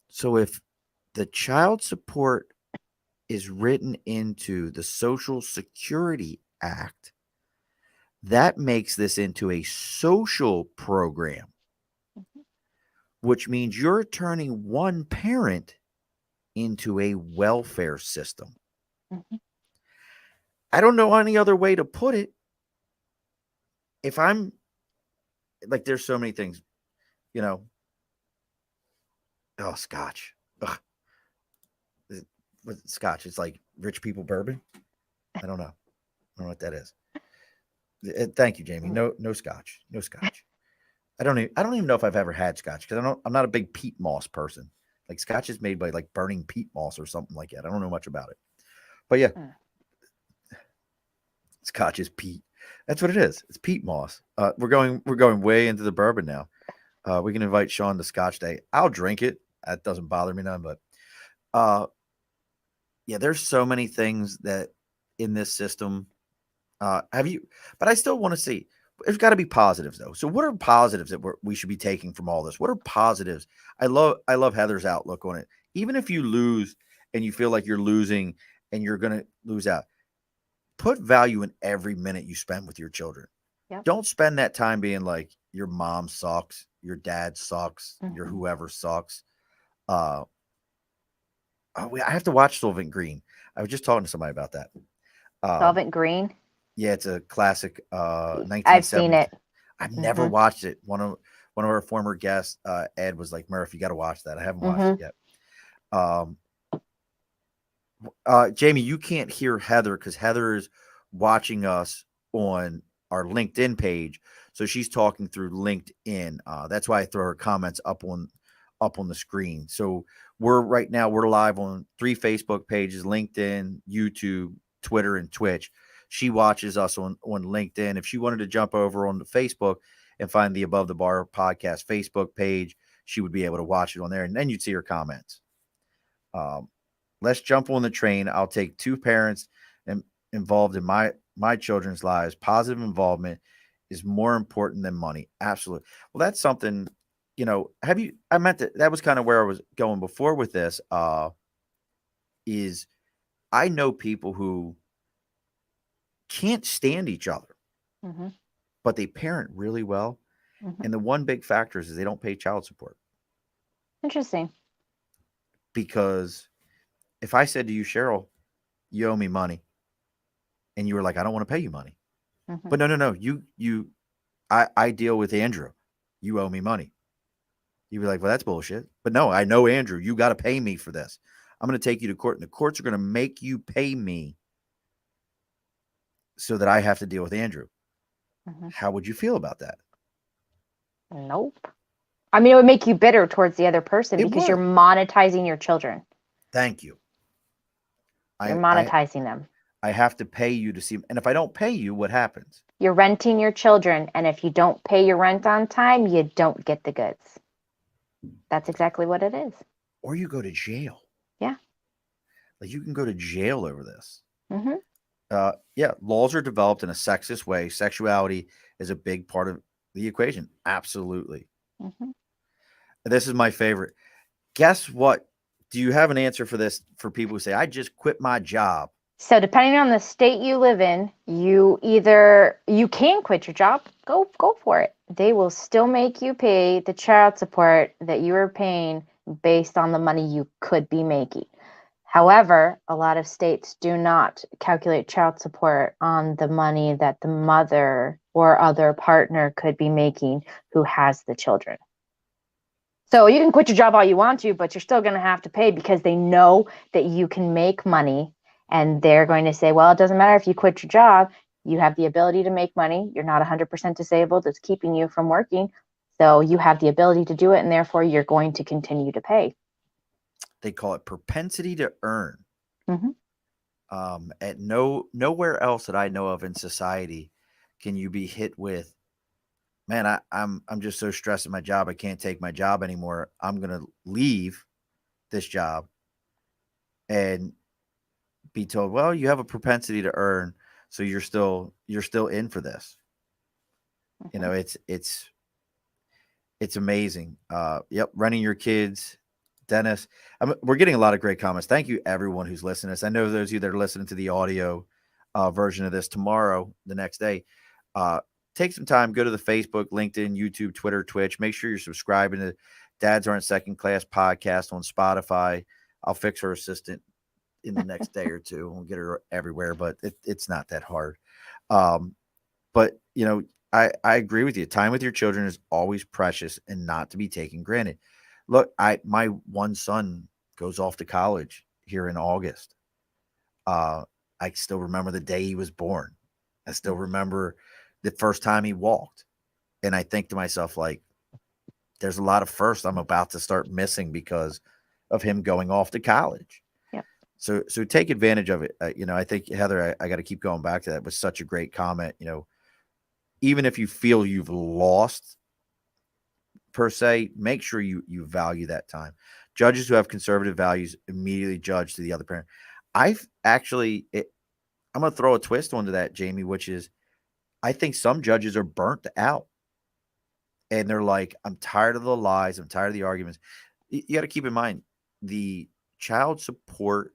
So if the child support is written into the Social Security Act, that makes this into a social program, which means you're turning one parent into a welfare system. I don't know any other way to put it. If I'm like, there's so many things, you know. Oh, scotch. Ugh. Scotch. It's like rich people bourbon. I don't know. I don't know what that is. Thank you, Jamie. No scotch. No scotch. I don't even know if I've ever had scotch because I'm not a big peat moss person. Like, scotch is made by like burning peat moss or something like that. I don't know much about it. But yeah. Scotch is peat. That's what it is. It's peat moss. We're going way into the bourbon now. We can invite Sean to Scotch Day. I'll drink it. That doesn't bother me none. But yeah, there's so many things that in this system. But I still want to see. There's got to be positives though. So what are positives that we should be taking from all this? What are positives? I love Heather's outlook on it. Even if you lose and you feel like you're losing and you're going to lose out, put value in every minute you spend with your children. Yep. Don't spend that time being like, your mom sucks, your dad sucks, your whoever sucks. I have to watch Solvent Green. I was just talking to somebody about that. Solvent Green? Yeah, it's a classic 1970s. I've seen it. I've never watched it. One of our former guests, Ed, was like, Murph, you got to watch that. I haven't watched it yet. Jamie, you can't hear Heather because Heather is watching us on our LinkedIn page. So she's talking through LinkedIn. That's why I throw her comments up on the screen. So we're live on 3 Facebook pages: LinkedIn, YouTube, Twitter, and Twitch. She watches us on LinkedIn. If she wanted to jump over on the Facebook and find the Above the Bar podcast Facebook page, she would be able to watch it on there, and then you'd see her comments. Um, let's jump on the train. I'll take two parents involved in my children's lives. Positive involvement is more important than money. Absolutely. Well, that's something, have you I meant that was kind of where I was going before with this, is I know people who can't stand each other, Mm-hmm. but they parent really well. Mm-hmm. And the one big factor is they don't pay child support. Interesting. Because if I said to you, Cheryl, you owe me money, and you were like, I don't want to pay you money. Mm-hmm. But no, I deal with Andrew. You owe me money. You'd be like, well, that's bullshit. But no, I know Andrew. You got to pay me for this. I'm going to take you to court, and the courts are going to make you pay me so that I have to deal with Andrew. Mm-hmm. How would you feel about that? Nope. I mean, it would make you bitter towards the other person It because you're would. monetizing your children. Thank you. You're I monetizing them. I have to pay you to see, and if I don't pay you, what happens? You're renting your children, and if you don't pay your rent on time, you don't get the goods. That's exactly what it is. Or you go to jail. Yeah. Like you can go to jail over this. Mm-hmm. Yeah, laws are developed in a sexist way. Sexuality is a big part of the equation. Absolutely. Mm-hmm. This is my favorite. Guess what? Do you have an answer for this for people who say, I just quit my job? So depending on the state you live in, you can quit your job, go for it. They will still make you pay the child support that you are paying based on the money you could be making. However, a lot of states do not calculate child support on the money that the mother or other partner could be making who has the children. So you can quit your job all you want to, but you're still going to have to pay because they know that you can make money, and they're going to say, well, it doesn't matter if you quit your job. You have the ability to make money. You're not 100% disabled. It's keeping you from working. So you have the ability to do it, and therefore you're going to continue to pay. They call it propensity to earn. Mm-hmm. At nowhere else that I know of in society can you be hit with, man, I'm just so stressed at my job. I can't take my job anymore. I'm gonna leave this job and be told, well, you have a propensity to earn, so you're still in for this. Mm-hmm. It's amazing. Yep, running your kids, Dennis. We're getting a lot of great comments. Thank you, everyone who's listening to us. I know those of you that are listening to the audio version of this tomorrow, the next day. Take some time, go to the Facebook, LinkedIn, YouTube, Twitter, Twitch. Make sure you're subscribing to Dads Aren't Second Class podcast on Spotify. I'll fix her assistant in the next day or two. We'll get her everywhere, but it's not that hard. But I agree with you. Time with your children is always precious and not to be taken granted. Look, my one son goes off to college here in August. I still remember the day he was born. I still remember the first time he walked. And I think to myself, like, there's a lot of firsts I'm about to start missing because of him going off to college. Yep. So take advantage of it. I think, Heather, I got to keep going back to that. It was such a great comment. Even if you feel you've lost per se, make sure you value that time. Judges who have conservative values immediately judge to the other parent. I'm going to throw a twist onto that, Jamie, which is I think some judges are burnt out and they're like, I'm tired of the lies. I'm tired of the arguments. You got to keep in mind the child support,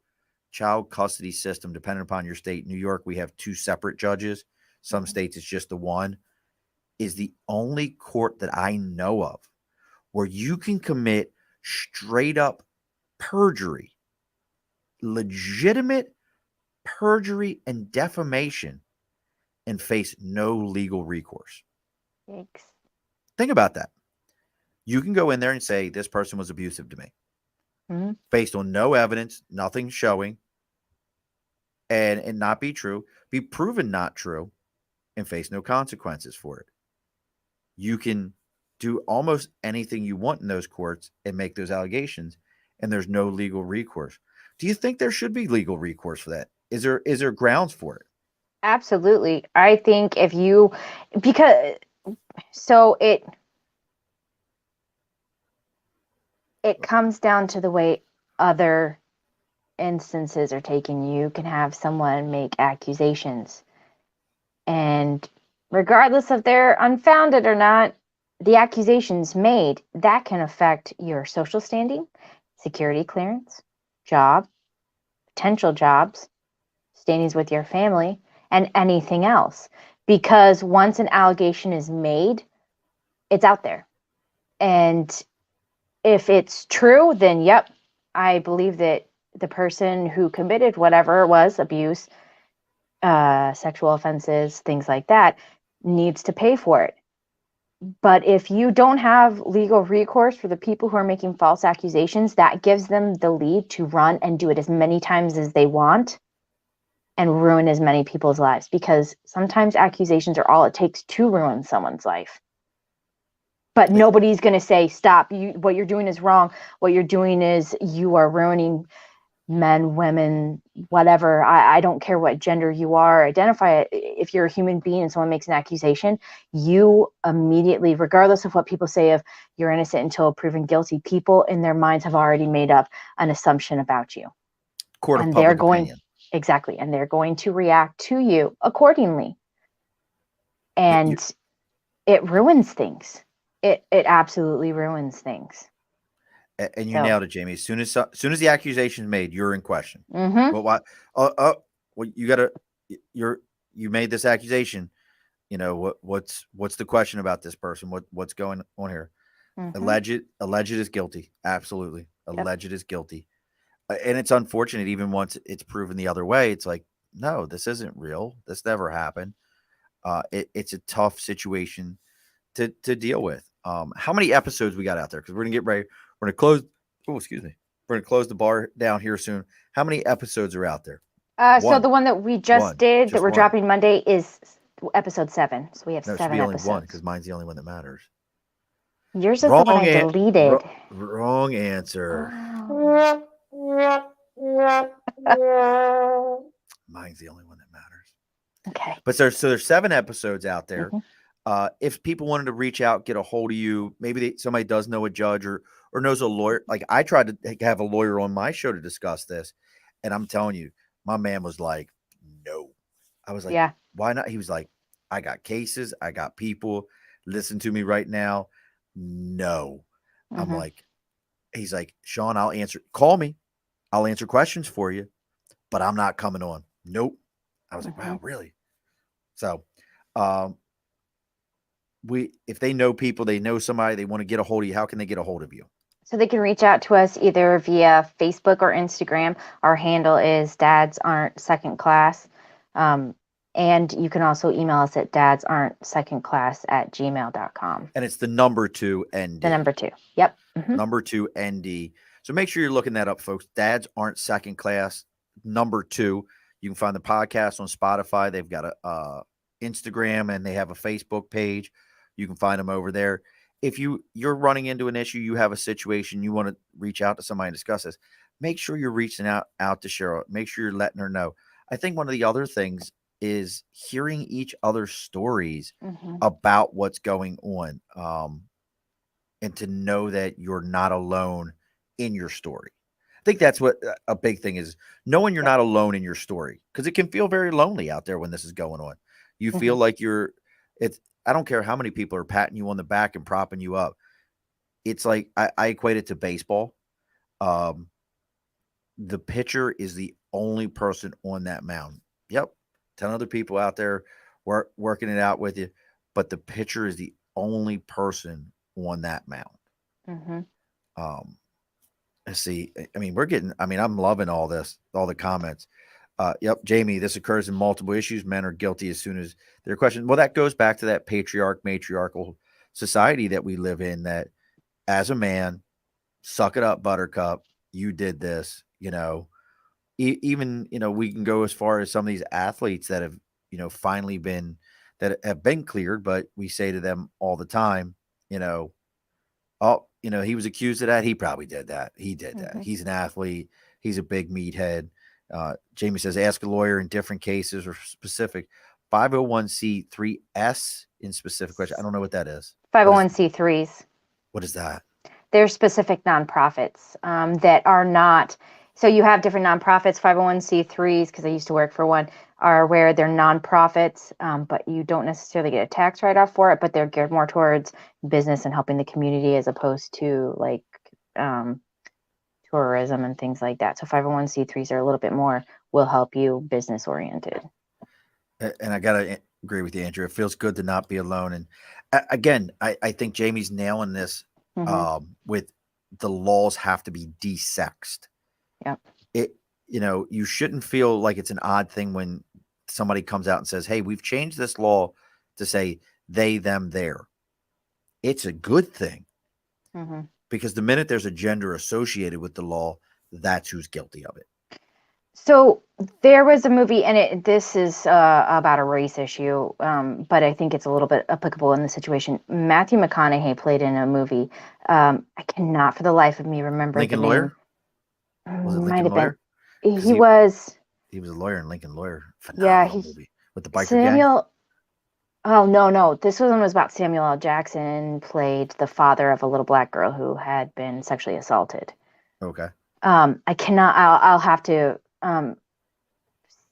child custody system, depending upon your state. New York, we have two separate judges. Some states, it's just the one, is the only court that I know of where you can commit straight up perjury, legitimate perjury and defamation, and face no legal recourse. Thanks. Think about that. You can go in there and say, this person was abusive to me, Mm-hmm. based on no evidence, nothing showing, and not be true, be proven not true, and face no consequences for it. You can do almost anything you want in those courts and make those allegations, and there's no legal recourse. Do you think there should be legal recourse for that? Is there grounds for it? Absolutely. I think so it comes down to the way other instances are taken, you can have someone make accusations. And regardless if they're unfounded or not, the accusations made, that can affect your social standing, security clearance, job, potential jobs, standings with your family, and anything else. Because once an allegation is made, it's out there. And if it's true, then yep, I believe that the person who committed whatever it was, abuse, sexual offenses, things like that, needs to pay for it. But if you don't have legal recourse for the people who are making false accusations, that gives them the lead to run and do it as many times as they want and ruin as many people's lives, because sometimes accusations are all it takes to ruin someone's life. But nobody's going to say, stop, what you're doing is wrong. What you're doing is you are ruining men, women, whatever. I don't care what gender you are, identify it. If you're a human being and someone makes an accusation, you immediately, regardless of what people say of you're innocent until proven guilty, people in their minds have already made up an assumption about you. Court of public opinion. Exactly. And they're going to react to you accordingly. And it ruins things. It absolutely ruins things. And you nailed it, Jamie. As soon as the accusation is made, you're in question. Mm-hmm. Well, why? Well, you made this accusation. You know what's the question about this person? What's going on here? Mm-hmm. Alleged is guilty. Absolutely, alleged is guilty. And it's unfortunate. Even once it's proven the other way, it's like, no, this isn't real. This never happened. It's a tough situation to deal with. How many episodes we got out there? Because we're gonna get ready. We're gonna close. Oh, excuse me. We're gonna close the bar down here soon. How many episodes are out there? So the one that we just did that we're dropping Monday is episode 7. So we have 7 episodes. Only one, because mine's the only one that matters. Yours is the one I deleted. Wrong answer. Mine's the only one that matters. Okay. But there's 7 episodes out there. Mm-hmm. If people wanted to reach out, get a hold of you, maybe somebody does know a judge or knows a lawyer. Like I tried to have a lawyer on my show to discuss this, and I'm telling you, my man was like, no. I was like, yeah. Why not? He was like, I got cases. I got people. Listen to me right now. No. Mm-hmm. I'm like, he's like, Sean, I'll answer. Call me. I'll answer questions for you, but I'm not coming on. Nope. I was like, wow, really? So, if they know people, they know somebody, they want to get a hold of you, how can they get a hold of you? So they can reach out to us either via Facebook or Instagram. Our handle is Dads Aren't Second Class. And you can also email us at dadsaren'tsecondclass@gmail.com. And it's the number 2 ND. The number 2. Yep. Mm-hmm. Number 2 ND. So make sure you're looking that up, folks. Dads Aren't Second Class, number 2. You can find the podcast on Spotify. They've got a Instagram and they have a Facebook page. You can find them over there. If you're running into an issue, you have a situation, you want to reach out to somebody and discuss this, make sure you're reaching out to Cheryl. Make sure you're letting her know. I think one of the other things is hearing each other's stories about what's going on, and to know that you're not alone in your story. I think that's what a big thing is, knowing you're not alone in your story, because it can feel very lonely out there when this is going on. You feel like I don't care how many people are patting you on the back and propping you up. It's like I equate it to baseball. The pitcher is the only person on that mound. Yep, 10 other people out there working it out with you, but the pitcher is the only person on that mound. Let's see. I mean, I'm loving all this, all the comments. Yep, Jamie, this occurs in multiple issues. Men are guilty as soon as they're questioned. Well, that goes back to that matriarchal society that we live in, that as a man, suck it up, buttercup. You did this, even, we can go as far as some of these athletes that have, finally been cleared, but we say to them all the time, he was accused of that. He probably did that. He did that. He's an athlete. He's a big meathead. Jamie says, ask a lawyer in different cases or specific. 501c3s in specific question. I don't know what that is. 501c3s. What is that? They're specific nonprofits that are not So you have different nonprofits, 501c3s, because I used to work for one, are where they're nonprofits, but you don't necessarily get a tax write-off for it, but they're geared more towards business and helping the community as opposed to like um, tourism and things like that. So 501c3s are a little bit more will help you business oriented. And I gotta agree with you, Andrew. It feels good to not be alone. And again, I think Jamie's nailing this Mm-hmm. with the laws have to be desexed. Yep. It, you shouldn't feel like it's an odd thing when somebody comes out and says, "Hey, we've changed this law to say they, them, their." It's a good thing Mm-hmm. because the minute there's a gender associated with the law, that's who's guilty of it. So there was a movie, and this is about a race issue, but I think it's a little bit applicable in the situation. Matthew McConaughey played in a movie. I cannot for the life of me remember the Lincoln name. Lawyer? Was it Might Lincoln have been. Lawyer? Because He was, he was a lawyer in Lincoln Lawyer. yeah, Phenomenal he's movie with the biker gang. Samuel. Oh, no. This one was about Samuel L. Jackson played the father of a little black girl who had been sexually assaulted. Okay. I cannot, I'll have to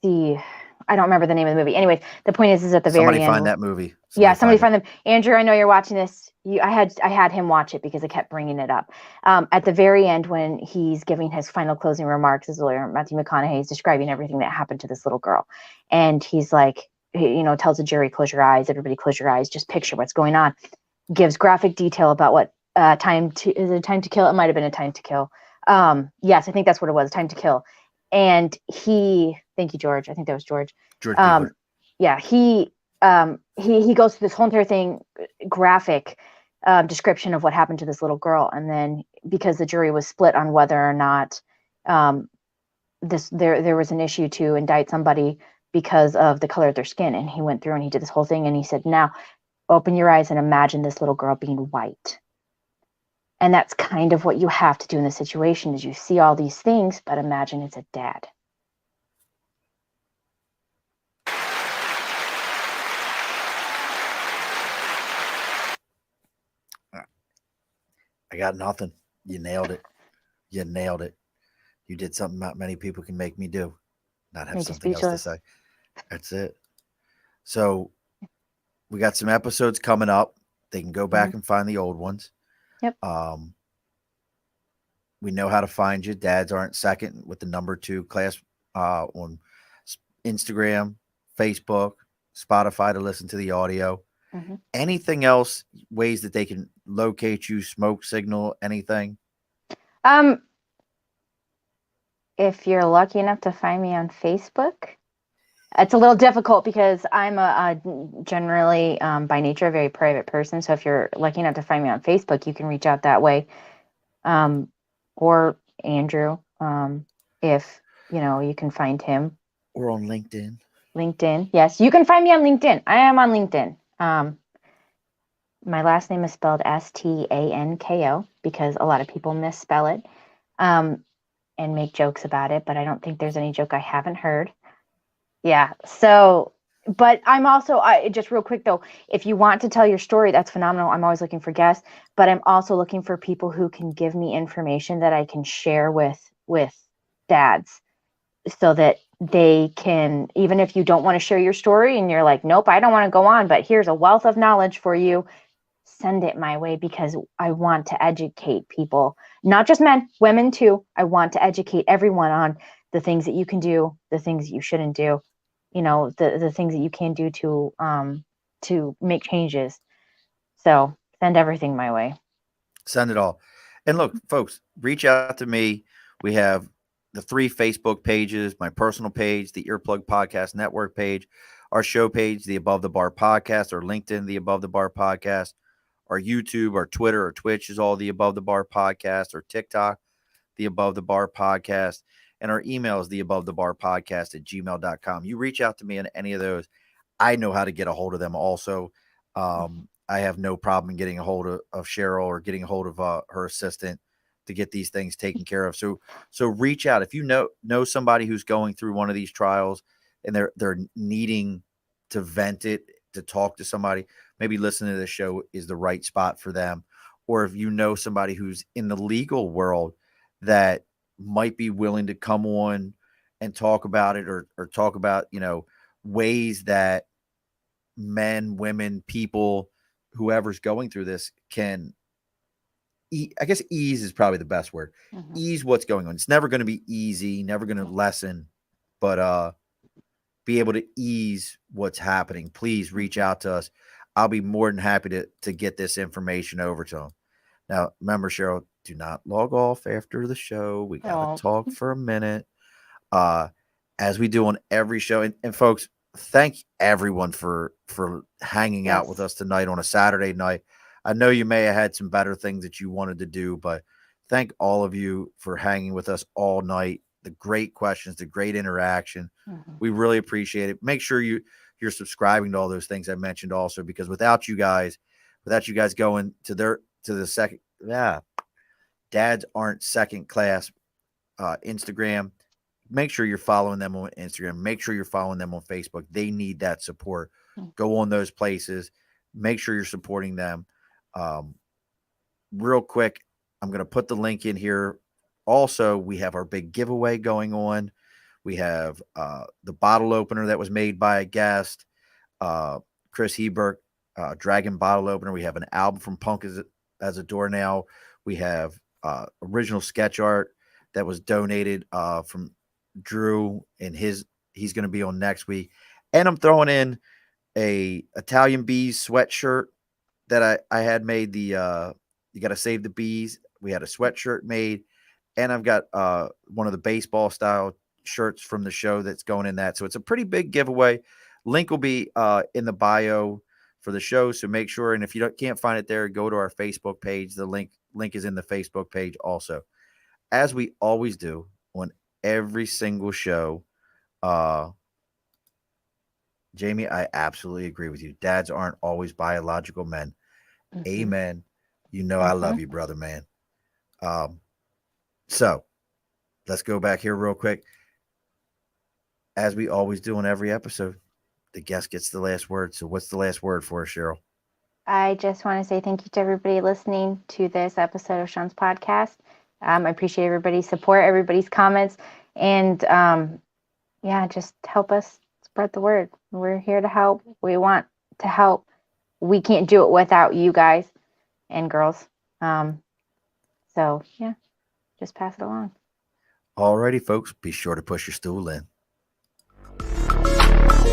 see. I don't remember the name of the movie. Anyways, the point is at the Somebody very end. find that movie. Somebody find them. Andrew, I know you're watching this. I had him watch it because I kept bringing it up. At the very end, when he's giving his final closing remarks, as lawyer Matthew McConaughey is describing everything that happened to this little girl, and he's like, tells the jury, close your eyes, everybody, close your eyes, just picture what's going on. Gives graphic detail about what time to kill. It might have been a time to kill. Yes, I think that's what it was, time to kill. And thank you, George. I think that was George. George Bueller. Yeah, he goes through this whole entire thing, graphic description of what happened to this little girl, and then because the jury was split on whether or not there was an issue to indict somebody because of the color of their skin, and he went through and he did this whole thing, and he said, now open your eyes and imagine this little girl being white. And that's kind of what you have to do in the situation is you see all these things, but imagine it's a dad. I got nothing. You nailed it. You nailed it. You did something not many people can make me do. Not have something else to say. That's it. So we got some episodes coming up. They can go back and find the old ones. Yep. We know how to find you. Dads Aren't Second with the number 2 class on Instagram, Facebook, Spotify to listen to the audio. Mm-hmm. Anything else, ways that they can locate you, smoke signal, anything? If you're lucky enough to find me on Facebook, it's a little difficult because I'm a generally by nature a very private person. So if you're lucky enough to find me on Facebook, you can reach out that way. Or Andrew, if you can find him. Or on LinkedIn. LinkedIn, yes, you can find me on LinkedIn. I am on LinkedIn. My last name is spelled Stanko because a lot of people misspell it and make jokes about it, but I don't think there's any joke I haven't heard. Yeah. So, but I'm also, just real quick though, if you want to tell your story, that's phenomenal. I'm always looking for guests, but I'm also looking for people who can give me information that I can share with dads so that they can, even if you don't want to share your story and you're like, nope, I don't want to go on, but here's a wealth of knowledge for you, send it my way because I want to educate people, not just men, women too. I want to educate everyone on the things that you can do, the things that you shouldn't do, the things that you can do to make changes. So send everything my way. Send it all. And look, folks, reach out to me. We have the 3 Facebook pages, my personal page, the Earplug Podcast Network page, our show page, the Above the Bar Podcast, or LinkedIn, the Above the Bar Podcast, our YouTube, our Twitter, or Twitch is all the Above the Bar Podcast, or TikTok, the Above the Bar Podcast, and our email is the Above the Bar Podcast at gmail.com. You reach out to me on any of those. I know how to get a hold of them also. I have no problem getting a hold of Cheryl or getting a hold of her assistant to get these things taken care of. So reach out if you know somebody who's going through one of these trials and they're needing to vent it, to talk to somebody. Maybe listening to this show is the right spot for them. Or if you know somebody who's in the legal world that might be willing to come on and talk about it, or talk about, ways that men, women, people, whoever's going through this can I guess ease is probably the best word. Ease what's going on. It's never going to be easy, never going to lessen, but be able to ease what's happening. Please reach out to us. I'll be more than happy to get this information over to them. Now, remember, Cheryl, do not log off after the show. We got to talk for a minute, as we do on every show. And folks, thank everyone for hanging out with us tonight on a Saturday night. I know you may have had some better things that you wanted to do, but thank all of you for hanging with us all night. The great questions, the great interaction. We really appreciate it. Make sure you're subscribing to all those things I mentioned also, because without you guys going to the second, Dads Aren't Second Class Instagram. Make sure you're following them on Instagram. Make sure you're following them on Facebook. They need that support. Go on those places. Make sure you're supporting them. Real quick, I'm going to put the link in here. Also, we have our big giveaway going on. We have the bottle opener that was made by a guest, Chris Hebert, Dragon bottle opener. We have an album from Punk as a Door Now. We have original sketch art that was donated from Drew, and he's going to be on next week. And I'm throwing in a Italian Bees sweatshirt that I had made. The You Gotta Save the Bees. We had a sweatshirt made, and I've got one of the baseball style shirts from the show that's going in that. So it's a pretty big giveaway. Link will be in the bio for the show. So make sure, and if you can't find it there, go to our Facebook page. The link is in the Facebook page also. As we always do on every single show, Jamie, I absolutely agree with you. Dads aren't always biological men. Amen. I love you, brother, man. So let's go back here real quick. As we always do on every episode, the guest gets the last word. So what's the last word for us, Cheryl? I just want to say thank you to everybody listening to this episode of Sean's podcast. I appreciate everybody's support, everybody's comments, and just help us spread the word. We're here to help. We want to help. We can't do it without you guys and girls. Just pass it along. Alrighty, folks, be sure to push your stool in.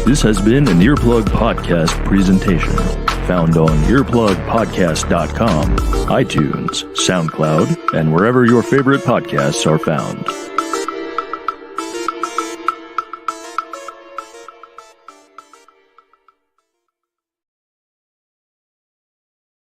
This has been an Earplug Podcast presentation, found on earplugpodcast.com, iTunes, SoundCloud, and wherever your favorite podcasts are found.